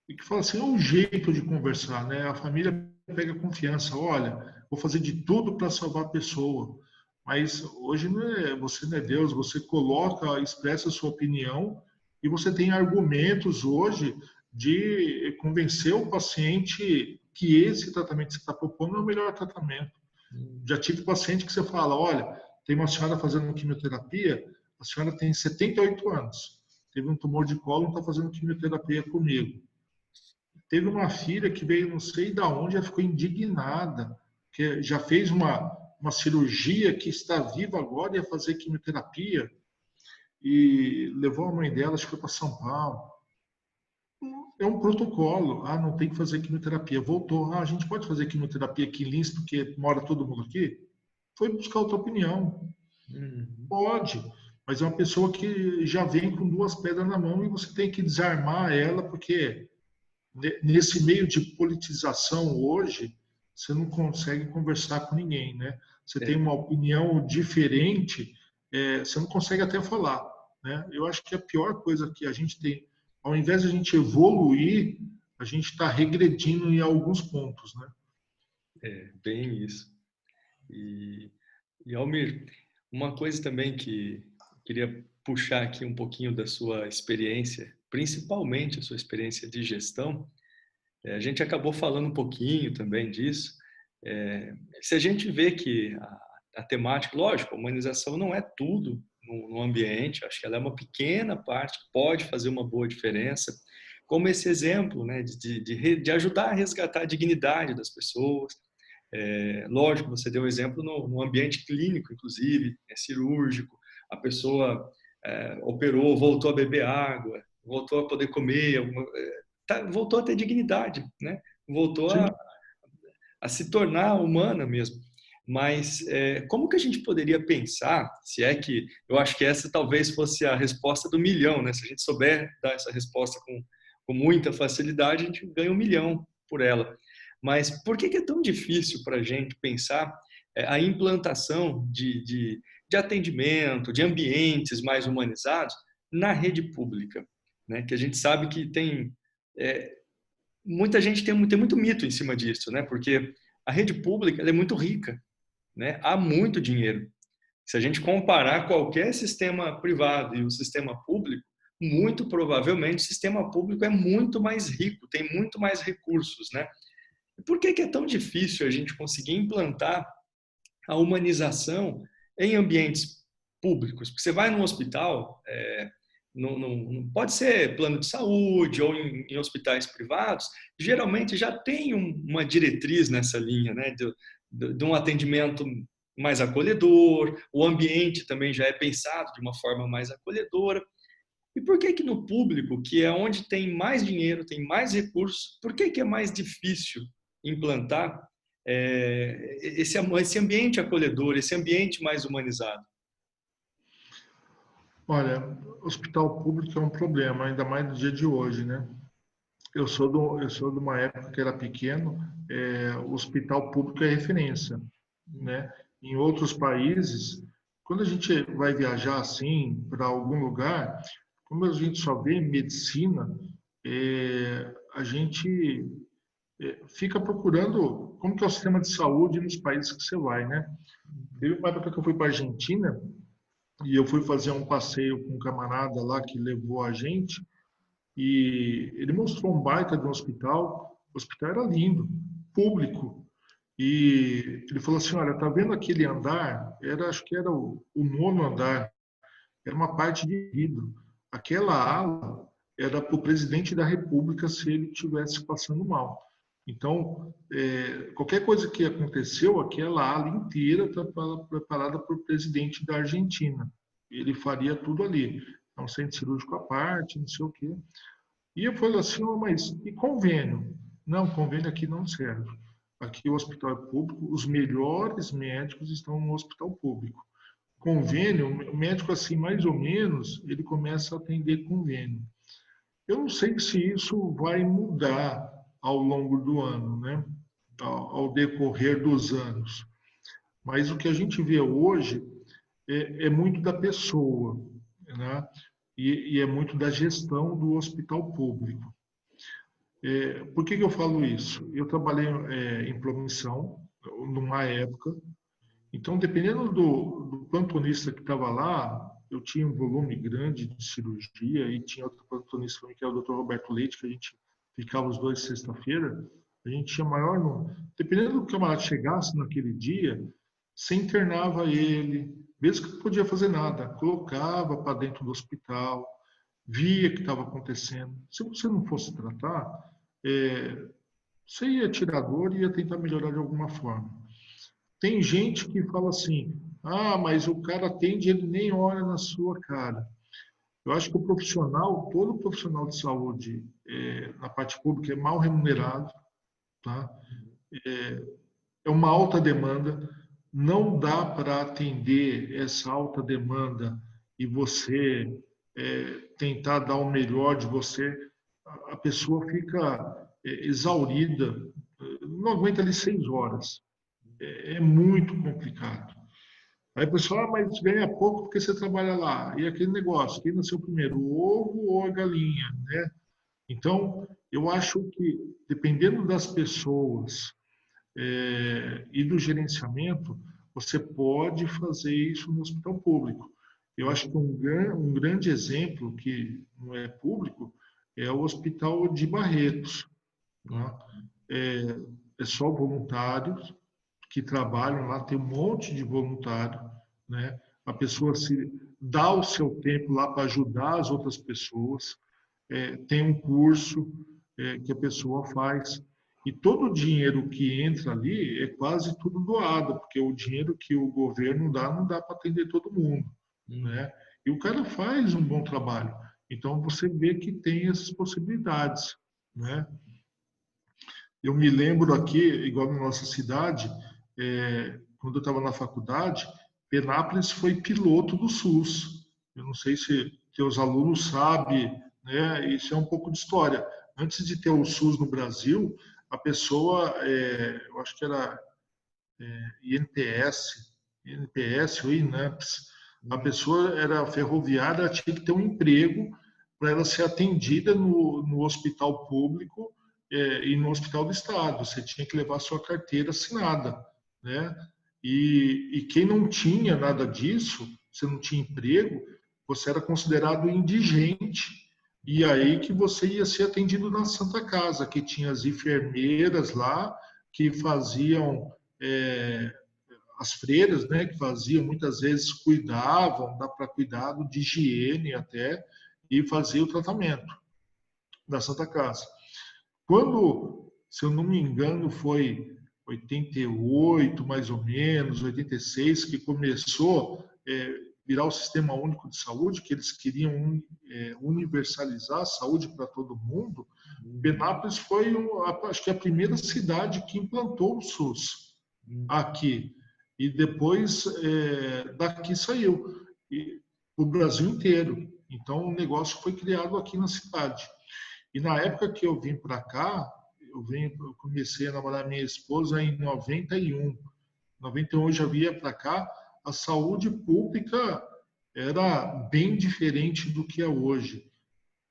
e que fala assim, é um jeito de conversar, né? A família pega confiança. Olha, vou fazer de tudo para salvar a pessoa. Mas hoje você não é Deus, você coloca, expressa a sua opinião e você tem argumentos hoje de convencer o paciente que esse tratamento que você está propondo é o melhor tratamento. hum, Já tive paciente que você fala, olha, tem uma senhora fazendo quimioterapia, a senhora tem 78 anos, teve um tumor de cólon, está fazendo quimioterapia comigo. Teve uma filha que veio não sei da onde, ela ficou indignada, que já fez uma cirurgia, que está viva agora, ia fazer quimioterapia, e levou a mãe dela, acho que foi para São Paulo. É um protocolo. Ah, não tem que fazer quimioterapia. Voltou. Ah, a gente pode fazer quimioterapia aqui em Lins, porque mora todo mundo aqui? Foi buscar outra opinião. hum, Pode, mas é uma pessoa que já vem com duas pedras na mão e você tem que desarmar ela, porque nesse meio de politização hoje, você não consegue conversar com ninguém, né? Você tem é, uma opinião diferente, você não consegue até falar, né? Eu acho que a pior coisa que a gente tem, ao invés de a gente evoluir, a gente está regredindo em alguns pontos, né? bem isso. E, e Almir, uma coisa também que eu queria puxar aqui um pouquinho da sua experiência, principalmente a sua experiência de gestão, a gente acabou falando um pouquinho também disso. Se a gente vê que a temática, lógico, a humanização não é tudo no ambiente, acho que ela é uma pequena parte que pode fazer uma boa diferença, como esse exemplo, né, de ajudar a resgatar a dignidade das pessoas. Lógico, você deu um exemplo no ambiente clínico, inclusive, cirúrgico, a pessoa operou, voltou a beber água, voltou a poder comer, voltou a ter dignidade, né? Voltou Sim. a se tornar humana mesmo. Mas como que a gente poderia pensar, se é que eu acho que essa talvez fosse a resposta do milhão, né? Se a gente souber dar essa resposta com muita facilidade, a gente ganha 1 milhão por ela. Mas por que é tão difícil para a gente pensar a implantação de atendimento, de ambientes mais humanizados na rede pública? Né? Que a gente sabe que tem muita gente tem muito mito em cima disso, né? Porque a rede pública ela é muito rica, né? Há muito dinheiro. Se a gente comparar qualquer sistema privado e o sistema público, muito provavelmente o sistema público é muito mais rico, tem muito mais recursos, né? E por que é tão difícil a gente conseguir implantar a humanização em ambientes públicos? Porque você vai num hospital, não pode ser plano de saúde ou em hospitais privados, geralmente já tem uma diretriz nessa linha, né, de um atendimento mais acolhedor, o ambiente também já é pensado de uma forma mais acolhedora. E por que no público, que é onde tem mais dinheiro, tem mais recursos, por que é mais difícil implantar esse ambiente acolhedor, esse ambiente mais humanizado? Olha, hospital público é um problema, ainda mais no dia de hoje, né? Eu sou de uma época que era pequeno, o hospital público é referência, né? Em outros países, quando a gente vai viajar assim para algum lugar, como a gente só vê medicina, a gente fica procurando como que é o sistema de saúde nos países que você vai, né? Teve uma época que eu fui para a Argentina e eu fui fazer um passeio com um camarada lá que levou a gente e ele mostrou um baita de um hospital. O hospital era lindo, público. E ele falou assim, olha, tá vendo aquele andar? Acho que era o nono andar. Era uma parte de vidro. Aquela ala era para o presidente da República se ele tivesse passando mal. Então, qualquer coisa que aconteceu, aquela ala inteira está preparada para o presidente da Argentina. Ele faria tudo ali. É um centro cirúrgico à parte, não sei o quê. E eu falei assim, oh, mas e convênio? Não, convênio aqui não serve. Aqui o hospital é público, os melhores médicos estão no hospital público. Convênio, o médico assim, mais ou menos, ele começa a atender convênio. Eu não sei se isso vai mudar ao longo do ano, né? Ao decorrer dos anos. Mas o que a gente vê hoje é muito da pessoa, né? E é muito da gestão do hospital público. Por que eu falo isso? Eu trabalhei em promissão, numa época, então, dependendo do plantonista que estava lá, eu tinha um volume grande de cirurgia e tinha outro plantonista também, que era o Dr. Roberto Leite, que a gente ficava os dois sexta-feira, a gente tinha maior número. Dependendo do que o camarada chegasse naquele dia, você internava ele, mesmo que não podia fazer nada, colocava para dentro do hospital, via o que estava acontecendo. Se você não fosse tratar, você ia tirar dor e ia tentar melhorar de alguma forma. Tem gente que fala assim, mas o cara atende, ele nem olha na sua cara. Eu acho que o profissional, todo profissional de saúde na parte pública é mal remunerado, tá? É uma alta demanda, não dá para atender essa alta demanda e você tentar dar o melhor de você, a pessoa fica exaurida, não aguenta ali 6 horas. É muito complicado. Aí o pessoal, mas ganha pouco porque você trabalha lá. E aquele negócio, quem nasceu primeiro, o ovo ou a galinha, né? Então, eu acho que, dependendo das pessoas e do gerenciamento, você pode fazer isso no hospital público. Eu acho que um grande exemplo, que não é público, é o Hospital de Barretos. Tá? É só voluntários que trabalham lá, tem um monte de voluntário, né? A pessoa se dá o seu tempo lá para ajudar as outras pessoas, tem um curso que a pessoa faz, e todo o dinheiro que entra ali é quase tudo doado, porque o dinheiro que o governo dá não dá para atender todo mundo, né? E o cara faz um bom trabalho. Então você vê que tem essas possibilidades, né? Eu me lembro aqui, igual na nossa cidade, quando eu estava na faculdade, Penápolis foi piloto do SUS. Eu não sei se teus alunos sabem, né? Isso é um pouco de história. Antes de ter o SUS no Brasil, a pessoa, eu acho que era INPS ou INAMPS, a pessoa era ferroviária, ela tinha que ter um emprego para ela ser atendida no hospital público e no hospital do estado. Você tinha que levar sua carteira assinada, né? E quem não tinha nada disso, você não tinha emprego, você era considerado indigente. E aí que você ia ser atendido na Santa Casa, que tinha as enfermeiras lá que faziam as freiras, né, que faziam, muitas vezes cuidavam, dá para cuidado de higiene até, e fazia o tratamento da Santa Casa. Quando, se eu não me engano, foi 88, mais ou menos, 86, que começou virar o Sistema Único de Saúde, que eles queriam universalizar a saúde para todo mundo, Penápolis foi, acho que a primeira cidade que implantou o SUS aqui. E depois daqui saiu o Brasil inteiro. Então o negócio foi criado aqui na cidade. E na época que eu vim para cá, eu comecei a namorar minha esposa em 91. 91 eu já via para cá, a saúde pública era bem diferente do que é hoje.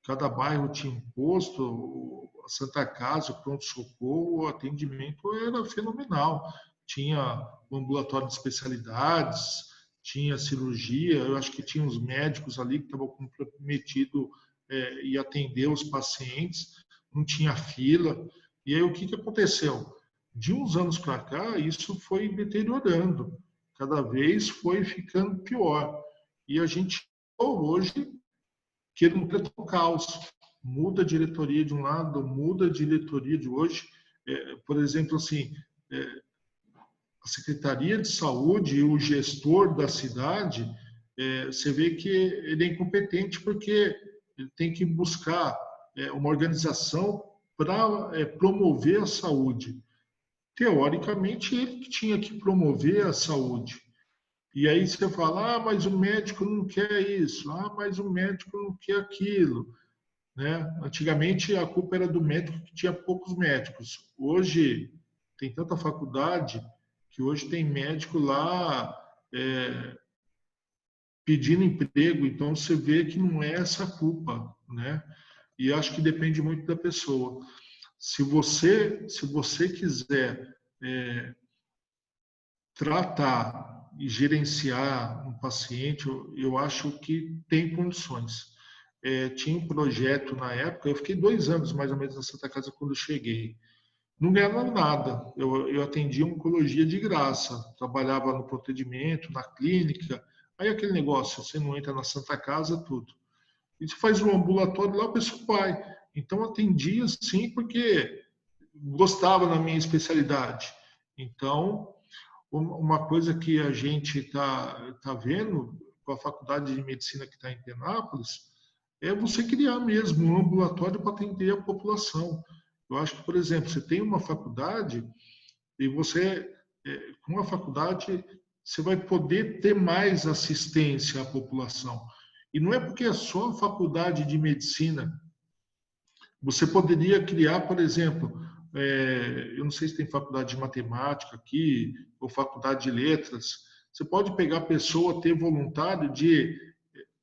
Cada bairro tinha um posto, a Santa Casa, o pronto-socorro, o atendimento era fenomenal. Tinha um ambulatório de especialidades, tinha cirurgia, eu acho que tinha os médicos ali que estavam comprometidos em atender os pacientes, não tinha fila. E aí o que aconteceu? De uns anos para cá, isso foi deteriorando, cada vez foi ficando pior. E a gente hoje que não tem um caos. Muda a diretoria de um lado, muda a diretoria de hoje. Por exemplo, assim, a Secretaria de Saúde e o gestor da cidade, você vê que ele é incompetente porque ele tem que buscar uma organização para promover a saúde. Teoricamente, ele que tinha que promover a saúde. E aí você fala, ah, mas o médico não quer isso, ah, mas o médico não quer aquilo, né? Antigamente a culpa era do médico que tinha poucos médicos. Hoje tem tanta faculdade que hoje tem médico lá pedindo emprego, então você vê que não é essa culpa, né? E acho que depende muito da pessoa. Se você quiser tratar e gerenciar um paciente, eu acho que tem condições. Tinha um projeto na época, eu fiquei 2 anos mais ou menos na Santa Casa quando eu cheguei. Não ganhava nada, eu atendia oncologia de graça, trabalhava no procedimento, na clínica, aí aquele negócio, você não entra na Santa Casa, tudo. E você faz um ambulatório lá, a pessoa vai. Então, atendia sim, porque gostava da minha especialidade. Então, uma coisa que a gente tá vendo com a faculdade de medicina que está em Penápolis é você criar mesmo um ambulatório para atender a população. Eu acho que, por exemplo, você tem uma faculdade e você, com a faculdade, você vai poder ter mais assistência à população. E não é porque é só a faculdade de medicina. Você poderia criar, por exemplo, eu não sei se tem faculdade de matemática aqui, ou faculdade de letras. Você pode pegar a pessoa, ter voluntário de.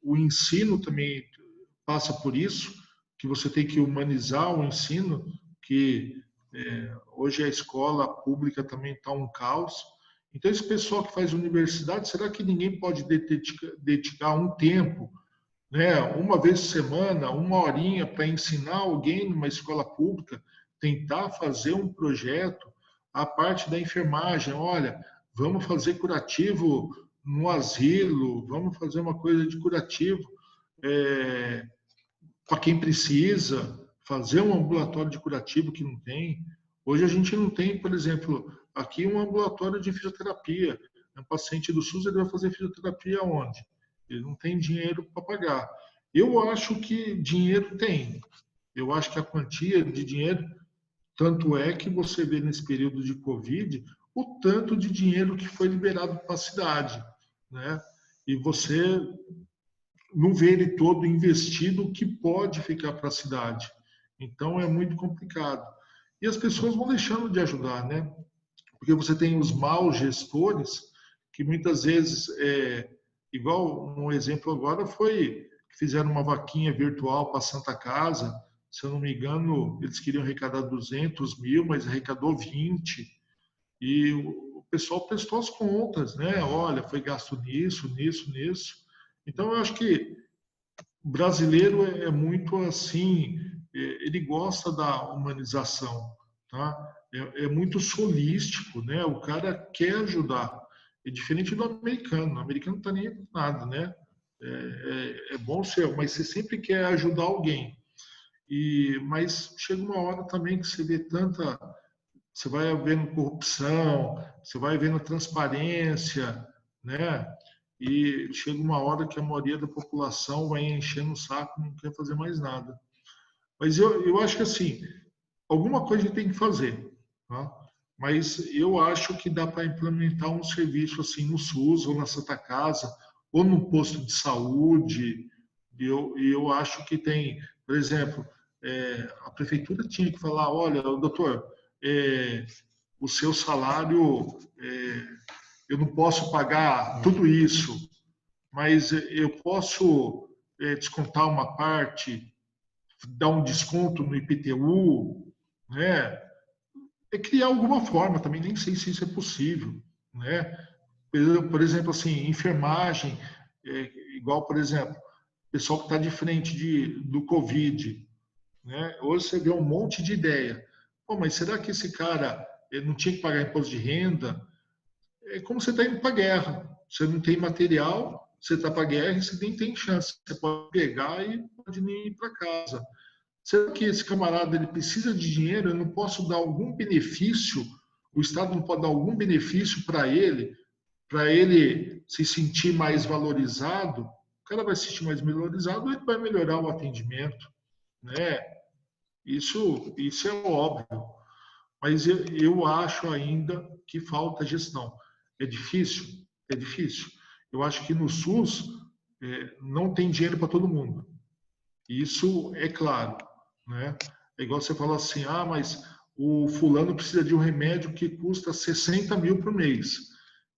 O ensino também passa por isso, que você tem que humanizar o ensino, que hoje a escola pública também está um caos. Então, esse pessoal que faz universidade, será que ninguém pode dedicar um tempo, né, uma vez por semana, uma horinha para ensinar alguém numa escola pública, tentar fazer um projeto, a parte da enfermagem, olha, vamos fazer curativo no asilo, vamos fazer uma coisa de curativo para quem precisa, fazer um ambulatório de curativo que não tem. Hoje a gente não tem, por exemplo, aqui um ambulatório de fisioterapia. Um paciente do SUS ele vai fazer fisioterapia onde? Ele não tem dinheiro para pagar. Eu acho que dinheiro tem. Eu acho que a quantia de dinheiro, tanto é que você vê nesse período de Covid, o tanto de dinheiro que foi liberado para a cidade, né? E você não vê ele todo investido que pode ficar para a cidade. Então é muito complicado. E as pessoas vão deixando de ajudar, né? Porque você tem os maus gestores que muitas vezes, igual um exemplo agora foi que fizeram uma vaquinha virtual para a Santa Casa, se eu não me engano, eles queriam arrecadar 200 mil, mas arrecadou 20, e o pessoal prestou as contas, né? Olha, foi gasto nisso, nisso, nisso. Então, eu acho que o brasileiro é muito assim, ele gosta da humanização, tá? É muito solístico, né? O cara quer ajudar. É diferente do americano. O americano não está nem com nada, né? É bom ser, mas você sempre quer ajudar alguém. Mas chega uma hora também que você vê tanta, você vai vendo corrupção, você vai vendo transparência, né? E chega uma hora que a maioria da população vai enchendo o saco e não quer fazer mais nada. Mas eu acho que assim, alguma coisa tem que fazer, tá? Mas eu acho que dá para implementar um serviço assim no SUS ou na Santa Casa ou no posto de saúde. E eu acho que tem, por exemplo, a prefeitura tinha que falar, olha, doutor, o seu salário, eu não posso pagar tudo isso, mas eu posso descontar uma parte, dar um desconto no IPTU, né? Criar alguma forma, também nem sei se isso é possível, né? Por exemplo, assim, enfermagem, igual, por exemplo, o pessoal que está de frente do Covid, né? Hoje você vê um monte de ideia. Pô, mas será que esse cara não tinha que pagar imposto de renda? É como você está indo para a guerra. Você não tem material, você está para a guerra e você nem tem chance. Você pode pegar e pode nem ir para casa. Será que esse camarada ele precisa de dinheiro? Eu não posso dar algum benefício? O Estado não pode dar algum benefício para ele se sentir mais valorizado? O cara vai se sentir mais valorizado, ele vai melhorar o atendimento, né? Isso é óbvio. Mas eu acho ainda que falta gestão. É difícil? É difícil. Eu acho que no SUS não tem dinheiro para todo mundo. Isso é claro, né? É igual você falou assim, mas o fulano precisa de um remédio que custa 60 mil por mês.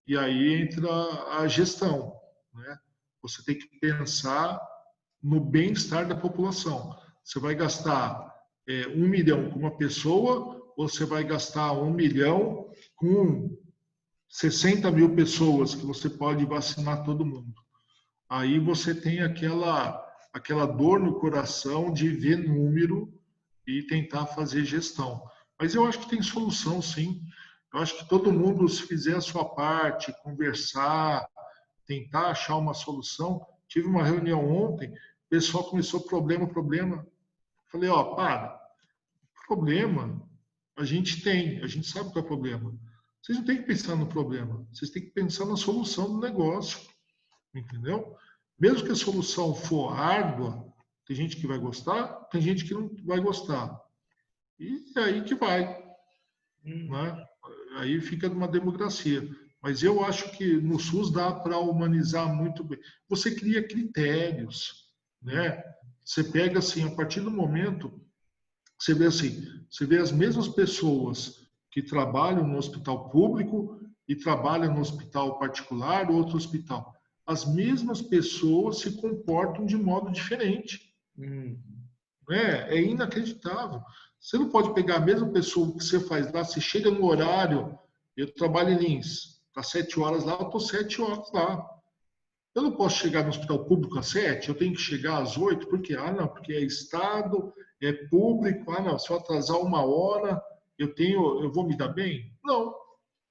E aí entra a gestão, né? Você tem que pensar no bem-estar da população. Você vai gastar 1 milhão com uma pessoa ou você vai gastar 1 milhão com 60 mil pessoas que você pode vacinar todo mundo? Aí você tem aquela dor no coração de ver número e tentar fazer gestão. Mas eu acho que tem solução, sim. Eu acho que todo mundo, se fizer a sua parte, conversar, tentar achar uma solução. Tive uma reunião ontem, o pessoal começou problema. Falei, para, problema a gente tem, a gente sabe qual é o problema. Vocês não têm que pensar no problema, vocês têm que pensar na solução do negócio, entendeu? Mesmo que a solução for árdua, tem gente que vai gostar, tem gente que não vai gostar. E é aí que vai, né? Aí fica numa democracia. Mas eu acho que no SUS dá para humanizar muito bem. Você cria critérios, né? Você pega assim, a partir do momento, você vê assim, você vê as mesmas pessoas que trabalham no hospital público e trabalham no hospital particular ou outro hospital. As mesmas pessoas se comportam de modo diferente. É inacreditável. Você não pode pegar a mesma pessoa que você faz lá, você chega no horário, eu trabalho em Lins, está 7 horas lá, eu estou 7 horas lá. Eu não posso chegar no hospital público às 7, eu tenho que chegar às 8, porque, não, porque é Estado, é público, não, se eu atrasar 1 hora, eu vou me dar bem? Não,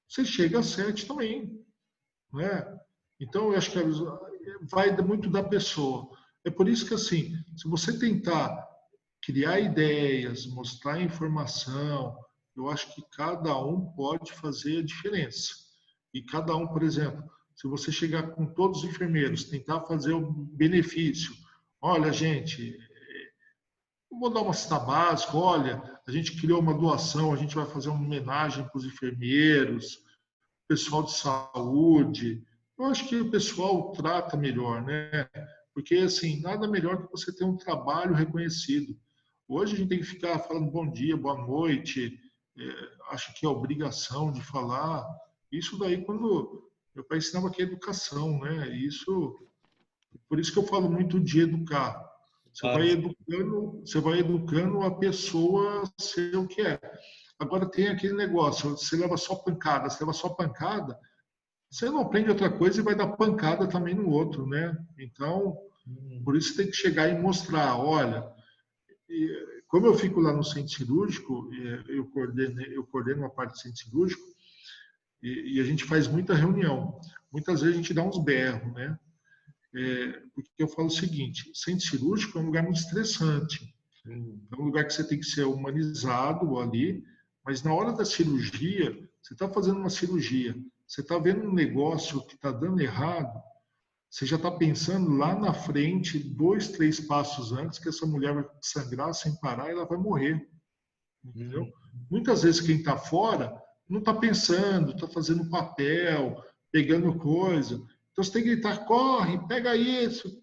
você chega às 7 também, né? Então, eu acho que vai muito da pessoa. É por isso que, assim, se você tentar criar ideias, mostrar informação, eu acho que cada um pode fazer a diferença. E cada um, por exemplo, se você chegar com todos os enfermeiros, tentar fazer o benefício, olha, gente, eu vou dar uma cesta básica, olha, a gente criou uma doação, a gente vai fazer uma homenagem para os enfermeiros, pessoal de saúde. Eu acho que o pessoal trata melhor, né? Porque, assim, nada melhor que você ter um trabalho reconhecido. Hoje a gente tem que ficar falando bom dia, boa noite, acho que é obrigação de falar. Isso daí, quando meu pai ensinava que é educação, né? Por isso que eu falo muito de educar. Você vai educando a pessoa a ser o que é. Agora tem aquele negócio, você leva só pancada, você não aprende outra coisa e vai dar pancada também no outro, né? Então, por isso tem que chegar e mostrar, olha, como eu fico lá no centro cirúrgico, eu coordeno uma parte do centro cirúrgico e a gente faz muita reunião. Muitas vezes a gente dá uns berros, né? Porque eu falo o seguinte, centro cirúrgico é um lugar muito estressante. É um lugar que você tem que ser humanizado ali, mas na hora da cirurgia, você está fazendo uma cirurgia, você está vendo um negócio que está dando errado, você já está pensando lá na frente, 2, 3 passos antes, que essa mulher vai sangrar sem parar e ela vai morrer. Entendeu? Muitas vezes quem está fora não está pensando, está fazendo papel, pegando coisa. Então você tem que gritar, corre, pega isso,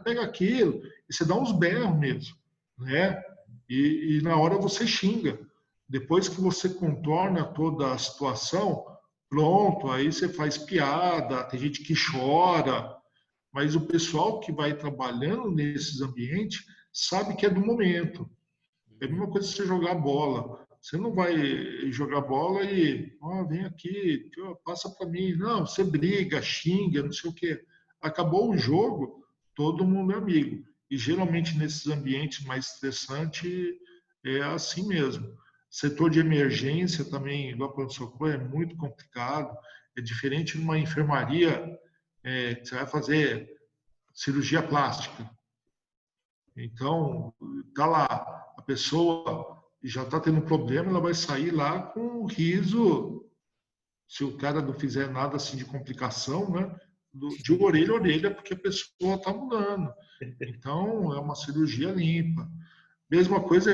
pega aquilo. E você dá uns berros mesmo, né? E na hora você xinga. Depois que você contorna toda a situação, pronto, aí você faz piada, tem gente que chora, mas o pessoal que vai trabalhando nesses ambientes sabe que é do momento. É a mesma coisa que você jogar bola. Você não vai jogar bola e, vem aqui, passa para mim. Não, você briga, xinga, não sei o quê. Acabou o jogo, todo mundo é amigo. E geralmente nesses ambientes mais estressantes é assim mesmo. Setor de emergência também, igual pronto-socorro, é muito complicado. É diferente de uma enfermaria que você vai fazer cirurgia plástica. Então, tá lá, a pessoa já está tendo problema, ela vai sair lá com um riso, se o cara não fizer nada assim de complicação, né? De orelha a orelha, porque a pessoa está mudando. Então, é uma cirurgia limpa. Mesma coisa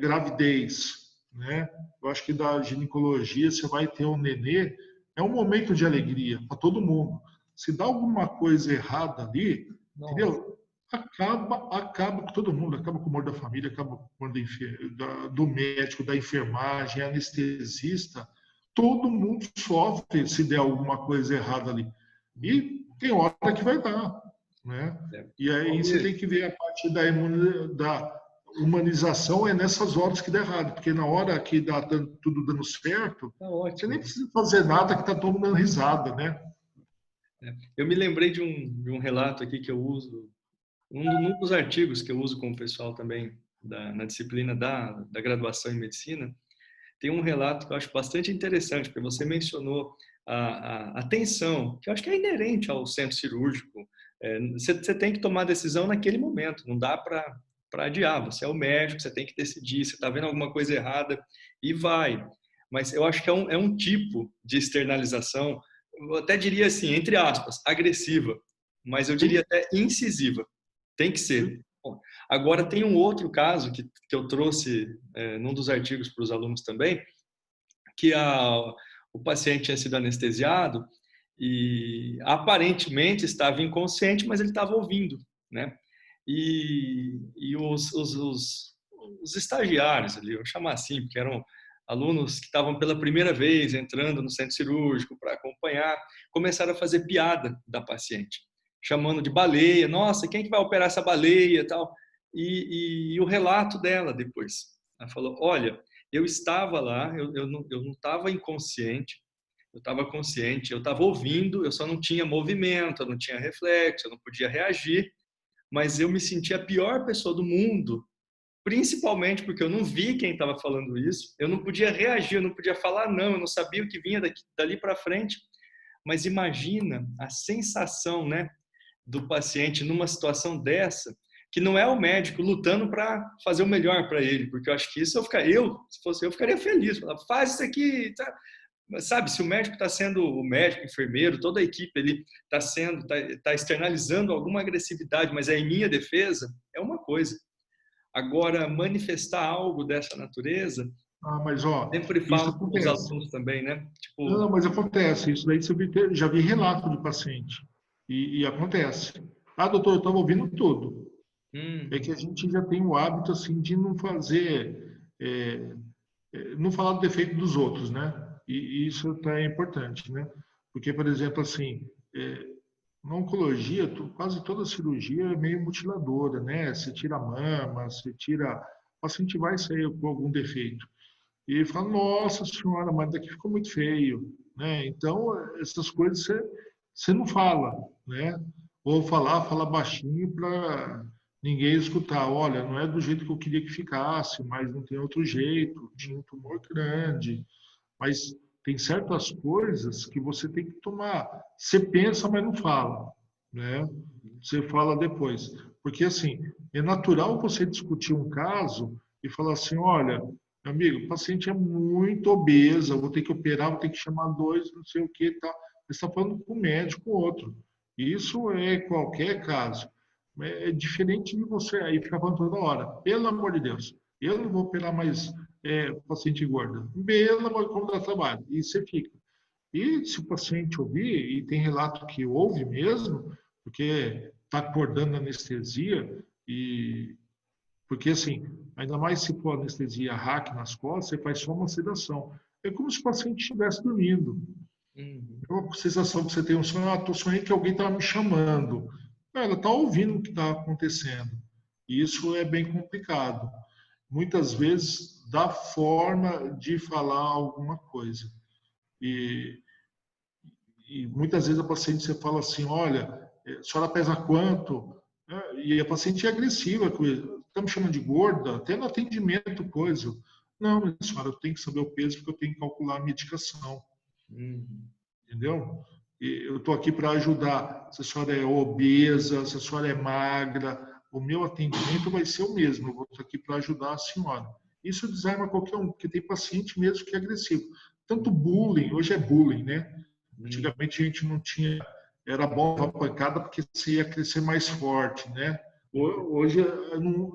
gravidez, né? Eu acho que da ginecologia você vai ter um nenê, é um momento de alegria para todo mundo. Se dá alguma coisa errada ali, Nossa. entendeu? Acaba com todo mundo, acaba com o humor da família, acaba com o humor do médico, da enfermagem, anestesista. Todo mundo sofre se der alguma coisa errada ali. E tem hora que vai dar, né? É. E aí você tem que ver a parte da humanização é nessas horas que dá errado, porque na hora que dá tudo dando certo, Tá você nem ótimo. precisa fazer nada que tá todo mundo dando risada, né? Eu me lembrei de um relato aqui que eu uso, um dos artigos que eu uso com o pessoal também na disciplina da graduação em medicina. Tem um relato que eu acho bastante interessante, porque você mencionou a tensão, que eu acho que é inerente ao centro cirúrgico. Você tem que tomar a decisão naquele momento, não dá para adiar. Você é o médico, você tem que decidir, você está vendo alguma coisa errada e vai. Mas eu acho que é um tipo de externalização, eu até diria assim, entre aspas, agressiva, mas eu diria Sim, até incisiva. Tem que sim. ser. Bom, agora, tem um outro caso que eu trouxe num dos artigos para os alunos também, que o paciente tinha sido anestesiado e aparentemente estava inconsciente, mas ele estava ouvindo, né? E os estagiários ali, eu vou chamar assim, porque eram alunos que estavam pela primeira vez entrando no centro cirúrgico para acompanhar, começaram a fazer piada da paciente, chamando de baleia. Nossa, quem que vai operar essa baleia, tal? E o relato dela depois. Ela falou: olha, eu estava lá, eu não estava inconsciente, eu estava consciente, eu estava ouvindo, eu só não tinha movimento, eu não tinha reflexo, eu não podia reagir, mas eu me sentia a pior pessoa do mundo, principalmente porque eu não vi quem estava falando isso, eu não podia reagir, eu não podia falar não, eu não sabia o que vinha dali para frente. Mas imagina a sensação, né, do paciente numa situação dessa, que não é o médico lutando para fazer o melhor para ele, porque eu acho que isso se fosse eu, ficaria feliz. Faz isso aqui, tá? Sabe, se o médico está sendo o médico, o enfermeiro, toda a equipe ele está externalizando alguma agressividade, mas é em minha defesa, é uma coisa. Agora, manifestar algo dessa natureza, Ah, mas ó, sempre isso falo com os acontece. alunos também, né? Não, Tipo, não, mas acontece. Isso daí já vi relato de paciente. E acontece. Ah, doutor, eu estava ouvindo tudo. É que a hum, gente já tem o hábito assim de não fazer, não falar do defeito dos outros, né? E isso tá importante, né? Porque, por exemplo, assim, na oncologia, quase toda cirurgia é meio mutiladora, né? Você tira a mama, você tira, o paciente vai sair com algum defeito. E ele fala, nossa senhora, mas daqui ficou muito feio, né? Então, essas coisas você não fala, né? Ou fala baixinho para ninguém escutar. Olha, não é do jeito que eu queria que ficasse, mas não tem outro jeito. Tinha um tumor grande, mas tem certas coisas que você tem que tomar. Você pensa, mas não fala, né? Você fala depois. Porque, assim, é natural você discutir um caso e falar assim, olha, meu amigo, o paciente é muito obesa, vou ter que operar, vou ter que chamar dois, não sei o que, tá? Você está falando com um médico ou outro. Isso é qualquer caso. É diferente de você aí ficar falando toda hora. Pelo amor de Deus, eu não vou operar mais paciente gorda. Pelo amor de Deus, como dá trabalho. E você fica. E se o paciente ouvir, e tem relato que ouve mesmo, porque está acordando na anestesia, e porque assim, ainda mais se for anestesia hack nas costas, você faz só uma sedação. É como se o paciente estivesse dormindo. hum, É uma sensação que você tem um sonho, estou sonhando que alguém estava me chamando. Ela está ouvindo o que está acontecendo. E isso é bem complicado. Muitas vezes dá forma de falar alguma coisa. E, e muitas vezes a paciente você fala assim, olha, a senhora pesa quanto? E a paciente é agressiva, está me chamando de gorda, até no atendimento, coisa. Não, minha senhora, eu tenho que saber o peso porque eu tenho que calcular a medicação, hum. entendeu? E eu estou aqui para ajudar. Se a senhora é obesa, se a senhora é magra, o meu atendimento vai ser o mesmo. Eu vou estar aqui para ajudar a senhora. Isso desarma qualquer um, porque tem paciente mesmo que é agressivo. Tanto bullying, hoje é bullying, né? Hum, Antigamente a gente não tinha, era bom a pancada porque você ia crescer mais forte, né? Hoje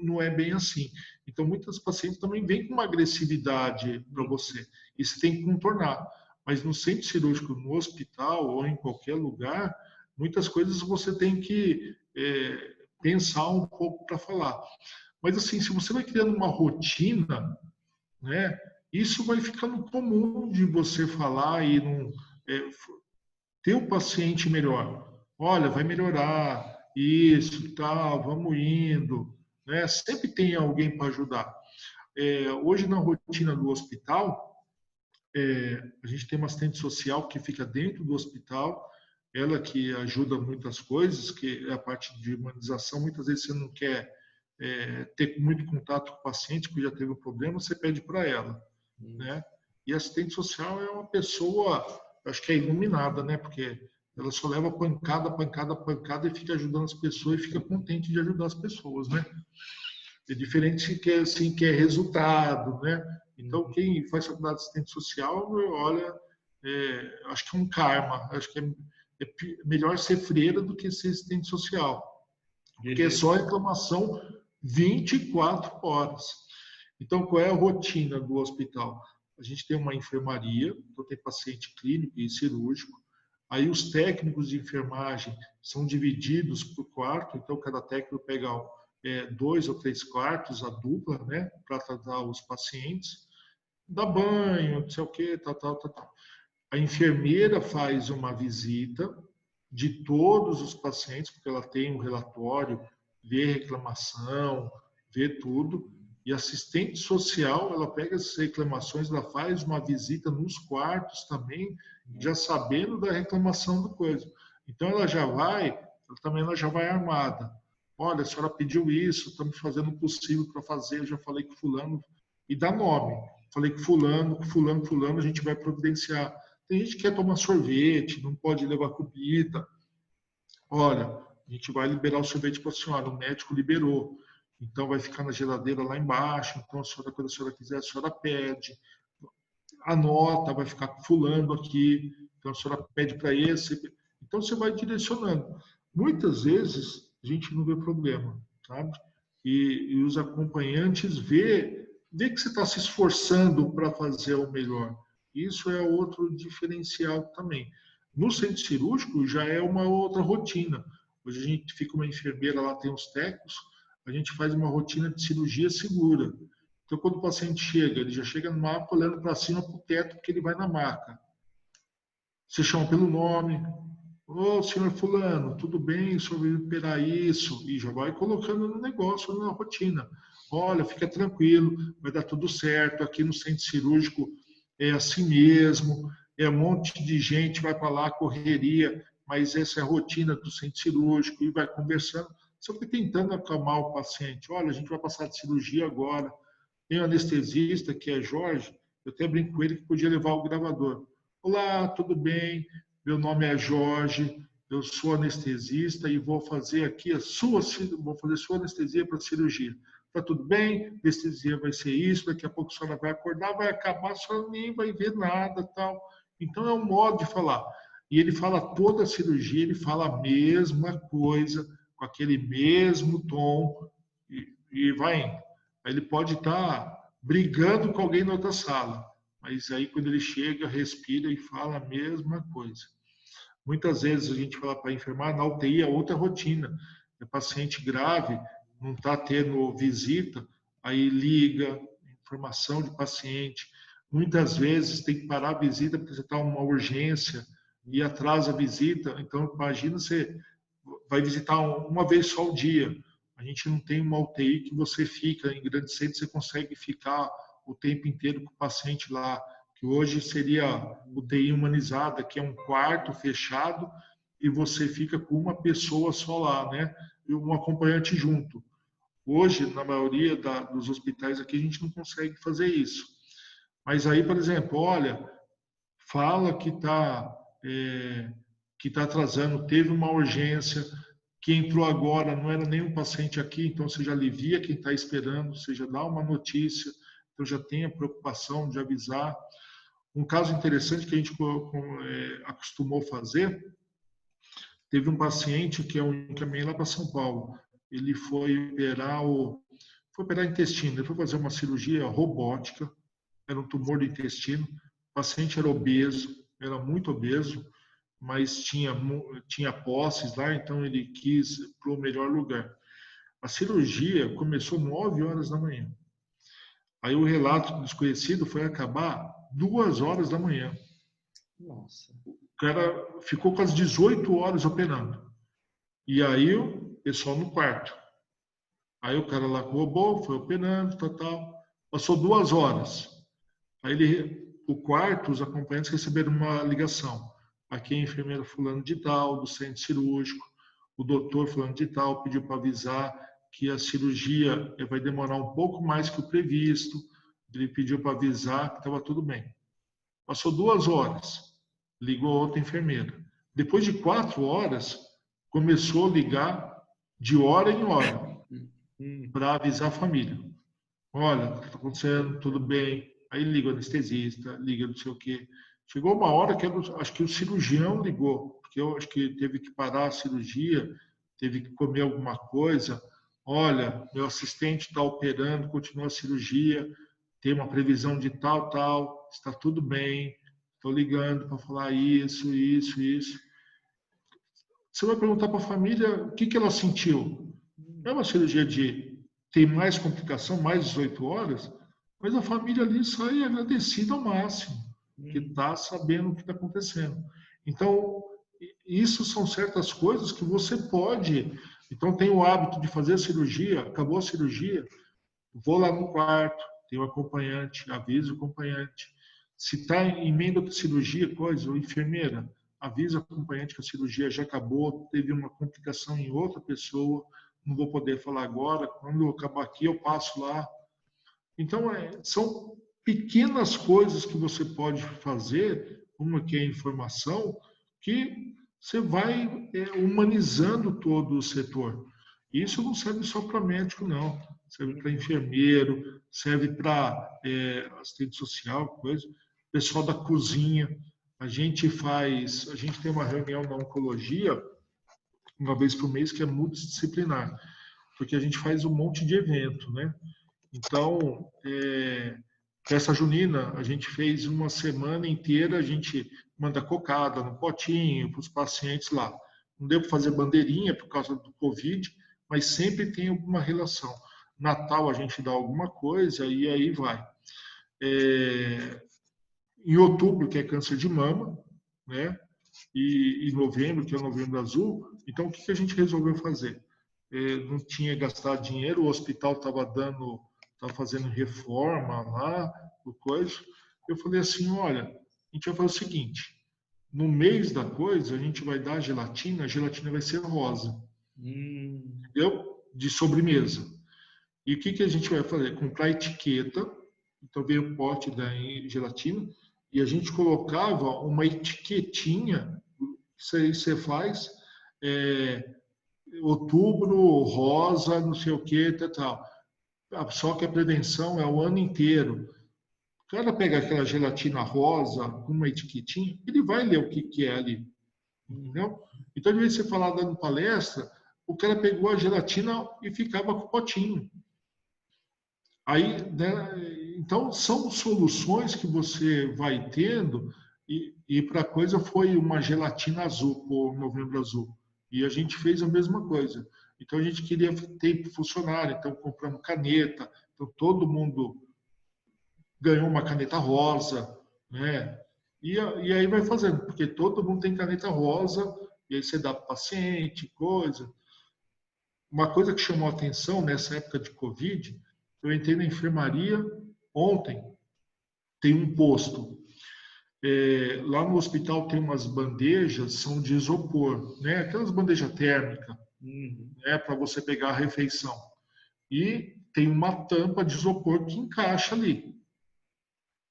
não é bem assim. Então, muitas pacientes também vêm com uma agressividade para você. E você tem que contornar. Mas no centro cirúrgico, no hospital ou em qualquer lugar, muitas coisas você tem que pensar um pouco para falar. Mas assim, se você vai criando uma rotina, né, isso vai ficando comum de você falar e não ter o paciente melhor. Olha, vai melhorar, isso, tá, vamos indo, né? Sempre tem alguém para ajudar. Hoje na rotina do hospital, a gente tem uma assistente social que fica dentro do hospital, ela que ajuda muitas coisas, que é a parte de humanização. Muitas vezes você não quer ter muito contato com o paciente, porque já teve um problema, você pede para ela, né? E a assistente social é uma pessoa, acho que é iluminada, né? Porque ela só leva pancada, pancada, pancada e fica ajudando as pessoas e fica contente de ajudar as pessoas, né? É diferente que assim que é resultado, né? Então quem faz faculdade de assistente social, olha, acho que é um karma, acho que é melhor ser freira do que ser assistente social, porque é só reclamação 24 horas. Então, qual é a rotina do hospital? A gente tem uma enfermaria, então tem paciente clínico e cirúrgico. Aí os técnicos de enfermagem são divididos por quarto, então cada técnico pega 2 ou 3 quartos, a dupla, né, para tratar os pacientes. Dá banho, não sei o quê, tal. A enfermeira faz uma visita de todos os pacientes, porque ela tem um relatório, vê reclamação, vê tudo. E a assistente social, ela pega essas reclamações, ela faz uma visita nos quartos também, já sabendo da reclamação do coisa. Então ela já vai armada. Olha, a senhora pediu isso, estamos fazendo o possível para fazer, eu já falei com fulano, e dá nome. Falei com fulano, a gente vai providenciar. Tem gente que quer tomar sorvete, não pode levar comida. Olha, a gente vai liberar o sorvete para a senhora, o médico liberou. Então vai ficar na geladeira lá embaixo. Então a senhora, quando a senhora quiser, a senhora pede. Anota, vai ficar fulano aqui. Então a senhora pede para esse. Então você vai direcionando. Muitas vezes a gente não vê problema, sabe? E os acompanhantes vê que você está se esforçando para fazer o melhor. Isso é outro diferencial também. No centro cirúrgico já é uma outra rotina. Hoje a gente fica uma enfermeira lá, tem os técnicos, a gente faz uma rotina de cirurgia segura. Então, quando o paciente chega, ele já chega no maca olhando para cima para o teto, porque ele vai na maca. Você chama pelo nome. Ô, senhor fulano, tudo bem? O senhor vai operar isso? E já vai colocando no negócio, na rotina. Olha, fica tranquilo, vai dar tudo certo. Aqui no centro cirúrgico é assim mesmo. É um monte de gente, vai para lá, correria, mas essa é a rotina do centro cirúrgico, e vai conversando, sempre tentando acalmar o paciente. Olha, a gente vai passar de cirurgia agora. Tem um anestesista, que é Jorge, eu até brinco com ele que podia levar o gravador. Olá, tudo bem? Meu nome é Jorge, eu sou anestesista e vou fazer aqui vou fazer sua anestesia para cirurgia. Tá tudo bem? A anestesia vai ser isso, daqui a pouco a senhora vai acordar, vai acabar, a senhora nem vai ver nada, tal. Então é um modo de falar. E ele fala toda a cirurgia, ele fala a mesma coisa, com aquele mesmo tom, e vai indo. Aí ele pode estar brigando com alguém na outra sala, mas aí quando ele chega, respira e fala a mesma coisa. Muitas vezes a gente fala para enfermar, na UTI é outra rotina. É paciente grave, não está tendo visita, aí liga, informação de paciente. Muitas vezes tem que parar a visita porque você está uma urgência e atrasa a visita. Então, imagina você vai visitar uma vez só ao dia. A gente não tem uma UTI que você fica em grande centro, você consegue ficar o tempo inteiro com o paciente lá, que hoje seria UTI humanizada, que é um quarto fechado e você fica com uma pessoa só lá, né? E um acompanhante junto. Hoje, na maioria dos hospitais aqui, a gente não consegue fazer isso. Mas aí, por exemplo, olha, fala que tá atrasando, teve uma urgência, que entrou agora, não era nenhum paciente aqui, então você já alivia quem está esperando, você já dá uma notícia, então já tem a preocupação de avisar. Um caso interessante que a gente acostumou fazer, teve um paciente que eu encaminhei lá para São Paulo. ele foi operar intestino, ele foi fazer uma cirurgia robótica, era um tumor do intestino, o paciente era obeso, era muito obeso, mas tinha posses lá, então ele quis para o melhor lugar. A cirurgia começou 9 horas da manhã. Aí o relato do desconhecido foi acabar 2 horas da manhã. Nossa. O cara ficou quase 18 horas operando. E aí o pessoal no quarto. Aí o cara lá com o robô foi operando, tal. Passou 2 horas. Aí o quarto, os acompanhantes receberam uma ligação. Aqui é a enfermeira fulano de tal, do centro cirúrgico. O doutor fulano de tal pediu para avisar que a cirurgia vai demorar um pouco mais que o previsto. Ele pediu para avisar que estava tudo bem. Passou 2 horas, ligou a outra enfermeira. Depois de 4 horas, começou a ligar de hora em hora para avisar a família. Olha, o que está acontecendo? Tudo bem. Aí liga o anestesista, liga não sei o quê. Chegou uma hora que acho que o cirurgião ligou, porque eu acho que teve que parar a cirurgia, teve que comer alguma coisa. Olha, meu assistente está operando, continua a cirurgia, tem uma previsão de tal, tal, está tudo bem. Estou ligando para falar isso, isso, isso. Você vai perguntar para a família o que ela sentiu. É uma cirurgia de tem mais complicação, mais 18 horas, mas a família ali sai agradecida ao máximo, que está sabendo o que está acontecendo. Então, isso são certas coisas que você pode. Então, tem o hábito de fazer a cirurgia, acabou a cirurgia, vou lá no quarto, tem o acompanhante, aviso o acompanhante. Se está em meio da cirurgia, coisa, ou enfermeira, avisa o acompanhante que a cirurgia já acabou, teve uma complicação em outra pessoa, não vou poder falar agora, quando eu acabar aqui eu passo lá. Então, são pequenas coisas que você pode fazer, uma que é a informação, que você vai humanizando todo o setor. Isso não serve só para médico, não. Serve para enfermeiro, serve para assistente social, coisa. Pessoal da cozinha. A gente tem uma reunião na oncologia, uma vez por mês, que é multidisciplinar, porque a gente faz um monte de evento, né? Então, festa junina, a gente fez uma semana inteira, a gente manda cocada no potinho para os pacientes lá. Não deu para fazer bandeirinha por causa do Covid, mas sempre tem alguma relação. Natal a gente dá alguma coisa e aí vai. Em outubro, que é câncer de mama, né? E em novembro, que é o novembro azul. Então, o que a gente resolveu fazer? Não tinha gastado dinheiro, o hospital estava fazendo reforma lá, coisa. Eu falei assim, olha, a gente vai fazer o seguinte, no mês da coisa, a gente vai dar a gelatina vai ser rosa. Entendeu? De sobremesa. E o que a gente vai fazer? Comprar etiqueta, então veio o pote da gelatina, e a gente colocava uma etiquetinha, você faz, outubro, rosa, não sei o que, tal. Só que a prevenção é o ano inteiro. O cara pega aquela gelatina rosa com uma etiquetinha, ele vai ler o que é ali. Entendeu? Então, de vez de você falar dando palestra, o cara pegou a gelatina e ficava com o potinho. Aí, né, então, são soluções que você vai tendo, e para a coisa foi uma gelatina azul, por Novembro Azul. E a gente fez a mesma coisa. Então, a gente queria ter funcionário, então compramos caneta, então todo mundo ganhou uma caneta rosa, né? E aí vai fazendo, porque todo mundo tem caneta rosa, e aí você dá para o paciente, coisa. Uma coisa que chamou a atenção nessa época de Covid, eu entrei na enfermaria ontem, tem um posto. Lá no hospital tem umas bandejas, são de isopor, né? Aquelas bandejas térmicas, né? Para você pegar a refeição. E tem uma tampa de isopor que encaixa ali.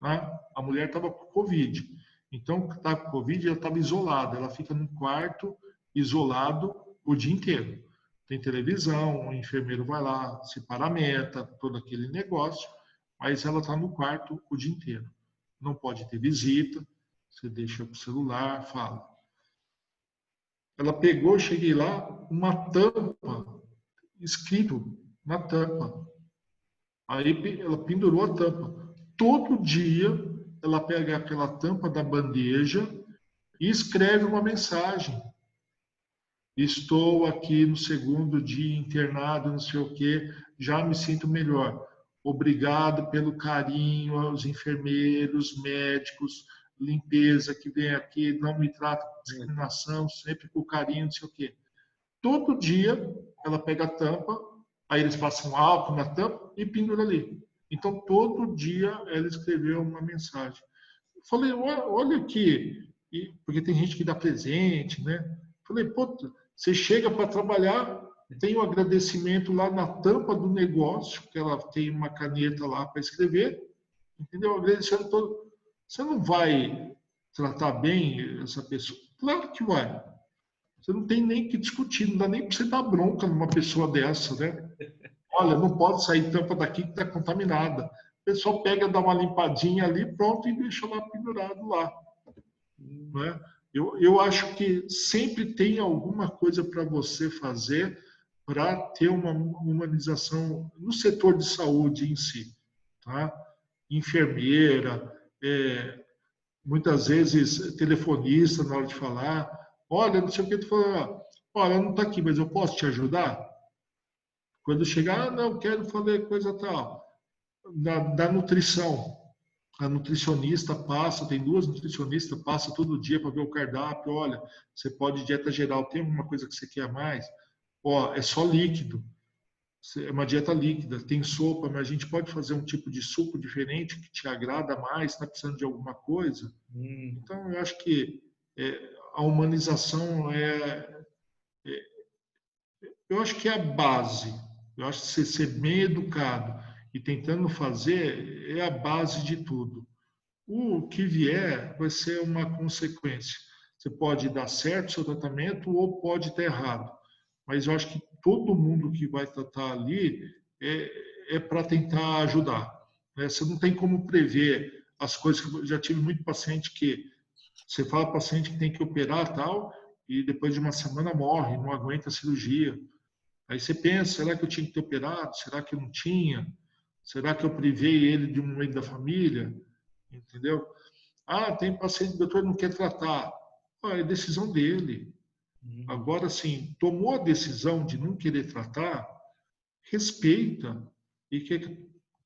Né? A mulher estava com Covid. Então, está com Covid, ela estava isolada. Ela fica num quarto, isolado, o dia inteiro. Tem televisão, o enfermeiro vai lá, se paramenta, todo aquele negócio, mas ela está no quarto o dia inteiro. Não pode ter visita, você deixa o celular, fala. Ela pegou, cheguei lá, uma tampa escrito na tampa. Aí ela pendurou a tampa. Todo dia ela pega aquela tampa da bandeja e escreve uma mensagem. Estou aqui no segundo dia internado, não sei o quê, já me sinto melhor. Obrigado pelo carinho aos enfermeiros, médicos, limpeza que vem aqui, não me trata com discriminação, sempre com carinho, não sei o quê. Todo dia ela pega a tampa, aí eles passam álcool na tampa e pendura ali. Então, todo dia ela escreveu uma mensagem. Eu falei, olha aqui, porque tem gente que dá presente, né? Falei, pô, você chega para trabalhar, tem um agradecimento lá na tampa do negócio, que ela tem uma caneta lá para escrever, entendeu? Agradecendo todo. Você não vai tratar bem essa pessoa? Claro que vai. Você não tem nem que discutir, não dá nem para você dar bronca numa pessoa dessa, né? Olha, não pode sair tampa daqui que está contaminada. O pessoal pega, dá uma limpadinha ali, pronto, e deixa lá pendurado lá. Né? Eu acho que sempre tem alguma coisa para você fazer para ter uma humanização no setor de saúde em si. Tá? Enfermeira, muitas vezes telefonista na hora de falar, olha, não sei o que tu falou, olha, não está aqui, mas eu posso te ajudar? Quando chegar, não, quero fazer coisa tal. Da nutrição. A nutricionista passa, tem duas nutricionistas, passa todo dia para ver o cardápio. Olha, você pode dieta geral, tem alguma coisa que você quer mais? Ó, é só líquido. É uma dieta líquida, tem sopa, mas a gente pode fazer um tipo de suco diferente que te agrada mais, está precisando de alguma coisa. Então, eu acho que a humanização eu acho que é a base. Eu acho que você ser bem educado e tentando fazer é a base de tudo. O que vier vai ser uma consequência. Você pode dar certo o seu tratamento ou pode estar errado. Mas eu acho que todo mundo que vai tratar ali é para tentar ajudar. Né? Você não tem como prever as coisas. Eu já tive muito paciente que você fala para o paciente que tem que operar tal e depois de uma semana morre, não aguenta a cirurgia. Aí você pensa, será que eu tinha que ter operado? Será que eu não tinha? Será que eu privei ele de um membro da família? Entendeu? Ah, tem paciente, o doutor não quer tratar. Ah, é decisão dele. Agora, sim, tomou a decisão de não querer tratar, respeita. E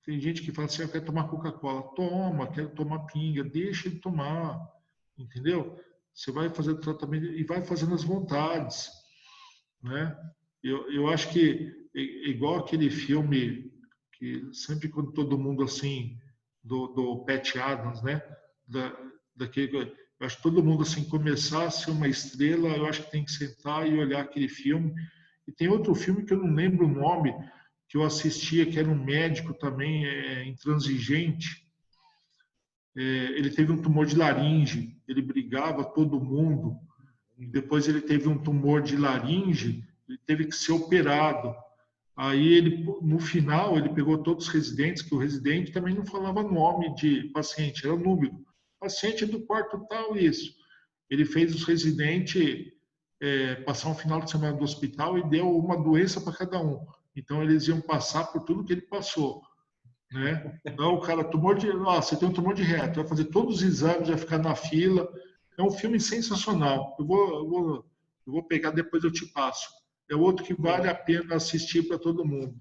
tem gente que fala assim, eu quero tomar Coca-Cola. Toma, quero tomar pinga, deixa ele tomar. Entendeu? Você vai fazer o tratamento e vai fazendo as vontades. Né? Eu acho que igual aquele filme que sempre quando todo mundo assim do Pat Adams, né? Daquele, eu acho que todo mundo assim começar a ser uma estrela, eu acho que tem que sentar e olhar aquele filme. E tem outro filme que eu não lembro o nome que eu assistia que era um médico também intransigente. Ele teve um tumor de laringe, ele brigava todo mundo. Depois ele teve um tumor de laringe, ele teve que ser operado. Aí ele, no final, ele pegou todos os residentes, que o residente também não falava nome de paciente, era número. Paciente do quarto tal, isso. Ele fez os residentes passar um final de semana do hospital e deu uma doença para cada um. Então eles iam passar por tudo que ele passou. Né? Não, o cara, você tem um tumor de reto, vai fazer todos os exames, vai ficar na fila. É um filme sensacional. Eu vou pegar, depois eu te passo. É outro que vale a pena assistir para todo mundo.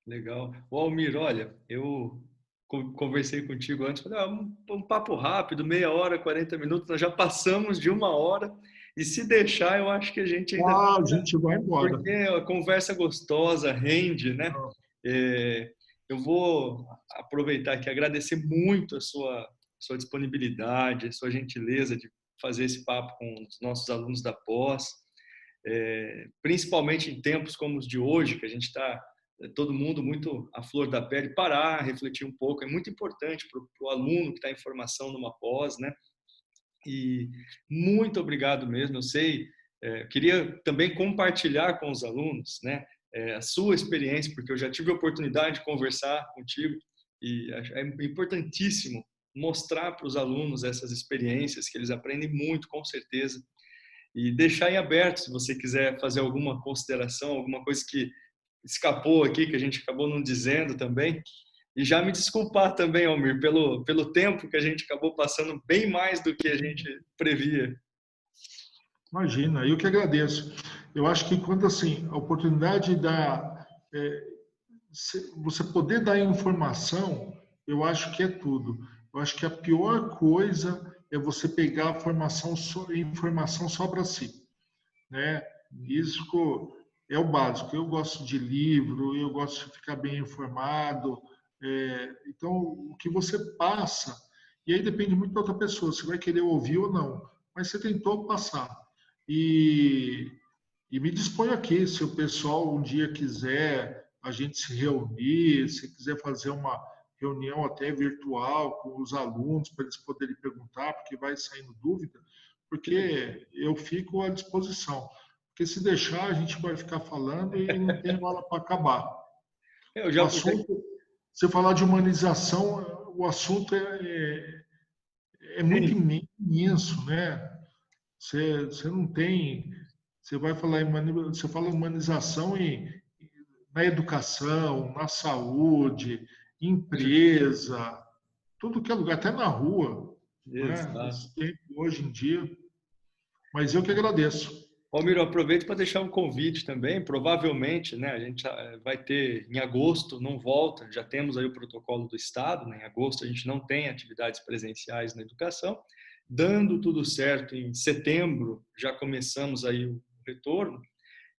Legal. O Almir, olha, eu conversei contigo antes, falei, um papo rápido, meia hora, 40 minutos, nós já passamos de uma hora, e se deixar, eu acho que a gente ainda... A gente vai embora. Porque a conversa gostosa, rende, né? Eu vou aproveitar aqui, agradecer muito a sua disponibilidade, a sua gentileza de fazer esse papo com os nossos alunos da pós, principalmente em tempos como os de hoje, que a gente está todo mundo muito à flor da pele, parar, refletir um pouco, é muito importante para o aluno que está em formação numa pós, né? E muito obrigado mesmo, eu sei, queria também compartilhar com os alunos, né, a sua experiência, porque eu já tive a oportunidade de conversar contigo e é importantíssimo mostrar para os alunos essas experiências, que eles aprendem muito, com certeza. e deixar em aberto se você quiser fazer alguma consideração, alguma coisa que escapou aqui, que a gente acabou não dizendo também. E já me desculpar também, Almir, pelo tempo que a gente acabou passando bem mais do que a gente previa. Imagina, eu que agradeço. Eu acho que quando assim, a oportunidade da você poder dar informação, eu acho que é tudo. Eu acho que a pior coisa é você pegar a informação só para si, né? Isso é o básico. Eu gosto de livro, eu gosto de ficar bem informado. Então, o que você passa, e aí depende muito da outra pessoa, se vai querer ouvir ou não, mas você tentou passar. E, e me disponho aqui, se o pessoal um dia quiser a gente se reunir, se quiser fazer uma reunião até virtual com os alunos para eles poderem perguntar, porque vai saindo dúvida, porque eu fico à disposição. Porque se deixar, a gente vai ficar falando e não tem hora para acabar. Eu O já assunto, se falar de humanização, o assunto é muito sim, imenso, né? Você não tem. Você vai falar você fala humanização na educação, na saúde, empresa, tudo que é lugar, até na rua, né? exato. Esse tempo hoje em dia. Mas eu que agradeço. Almir, eu aproveito para deixar um convite também. Provavelmente, né, a gente vai ter em agosto, não volta, já temos aí o protocolo do Estado, né, em agosto a gente não tem atividades presenciais na educação. Dando tudo certo, em setembro já começamos aí o retorno.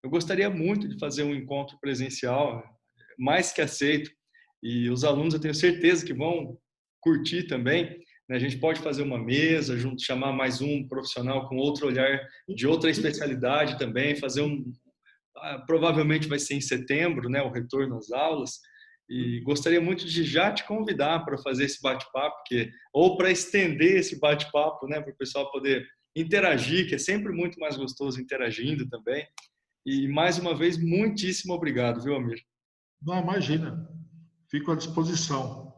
Eu gostaria muito de fazer um encontro presencial, mais que aceito, e os alunos eu tenho certeza que vão curtir também. A gente pode fazer uma mesa, junto, chamar mais um profissional com outro olhar de outra especialidade também, fazer provavelmente vai ser em setembro, né, o retorno às aulas, e gostaria muito de já te convidar para fazer esse bate-papo, ou para estender esse bate-papo, né, para o pessoal poder interagir, que é sempre muito mais gostoso interagindo também. E mais uma vez, muitíssimo obrigado, viu, Amir? Não, imagina. Fico à disposição.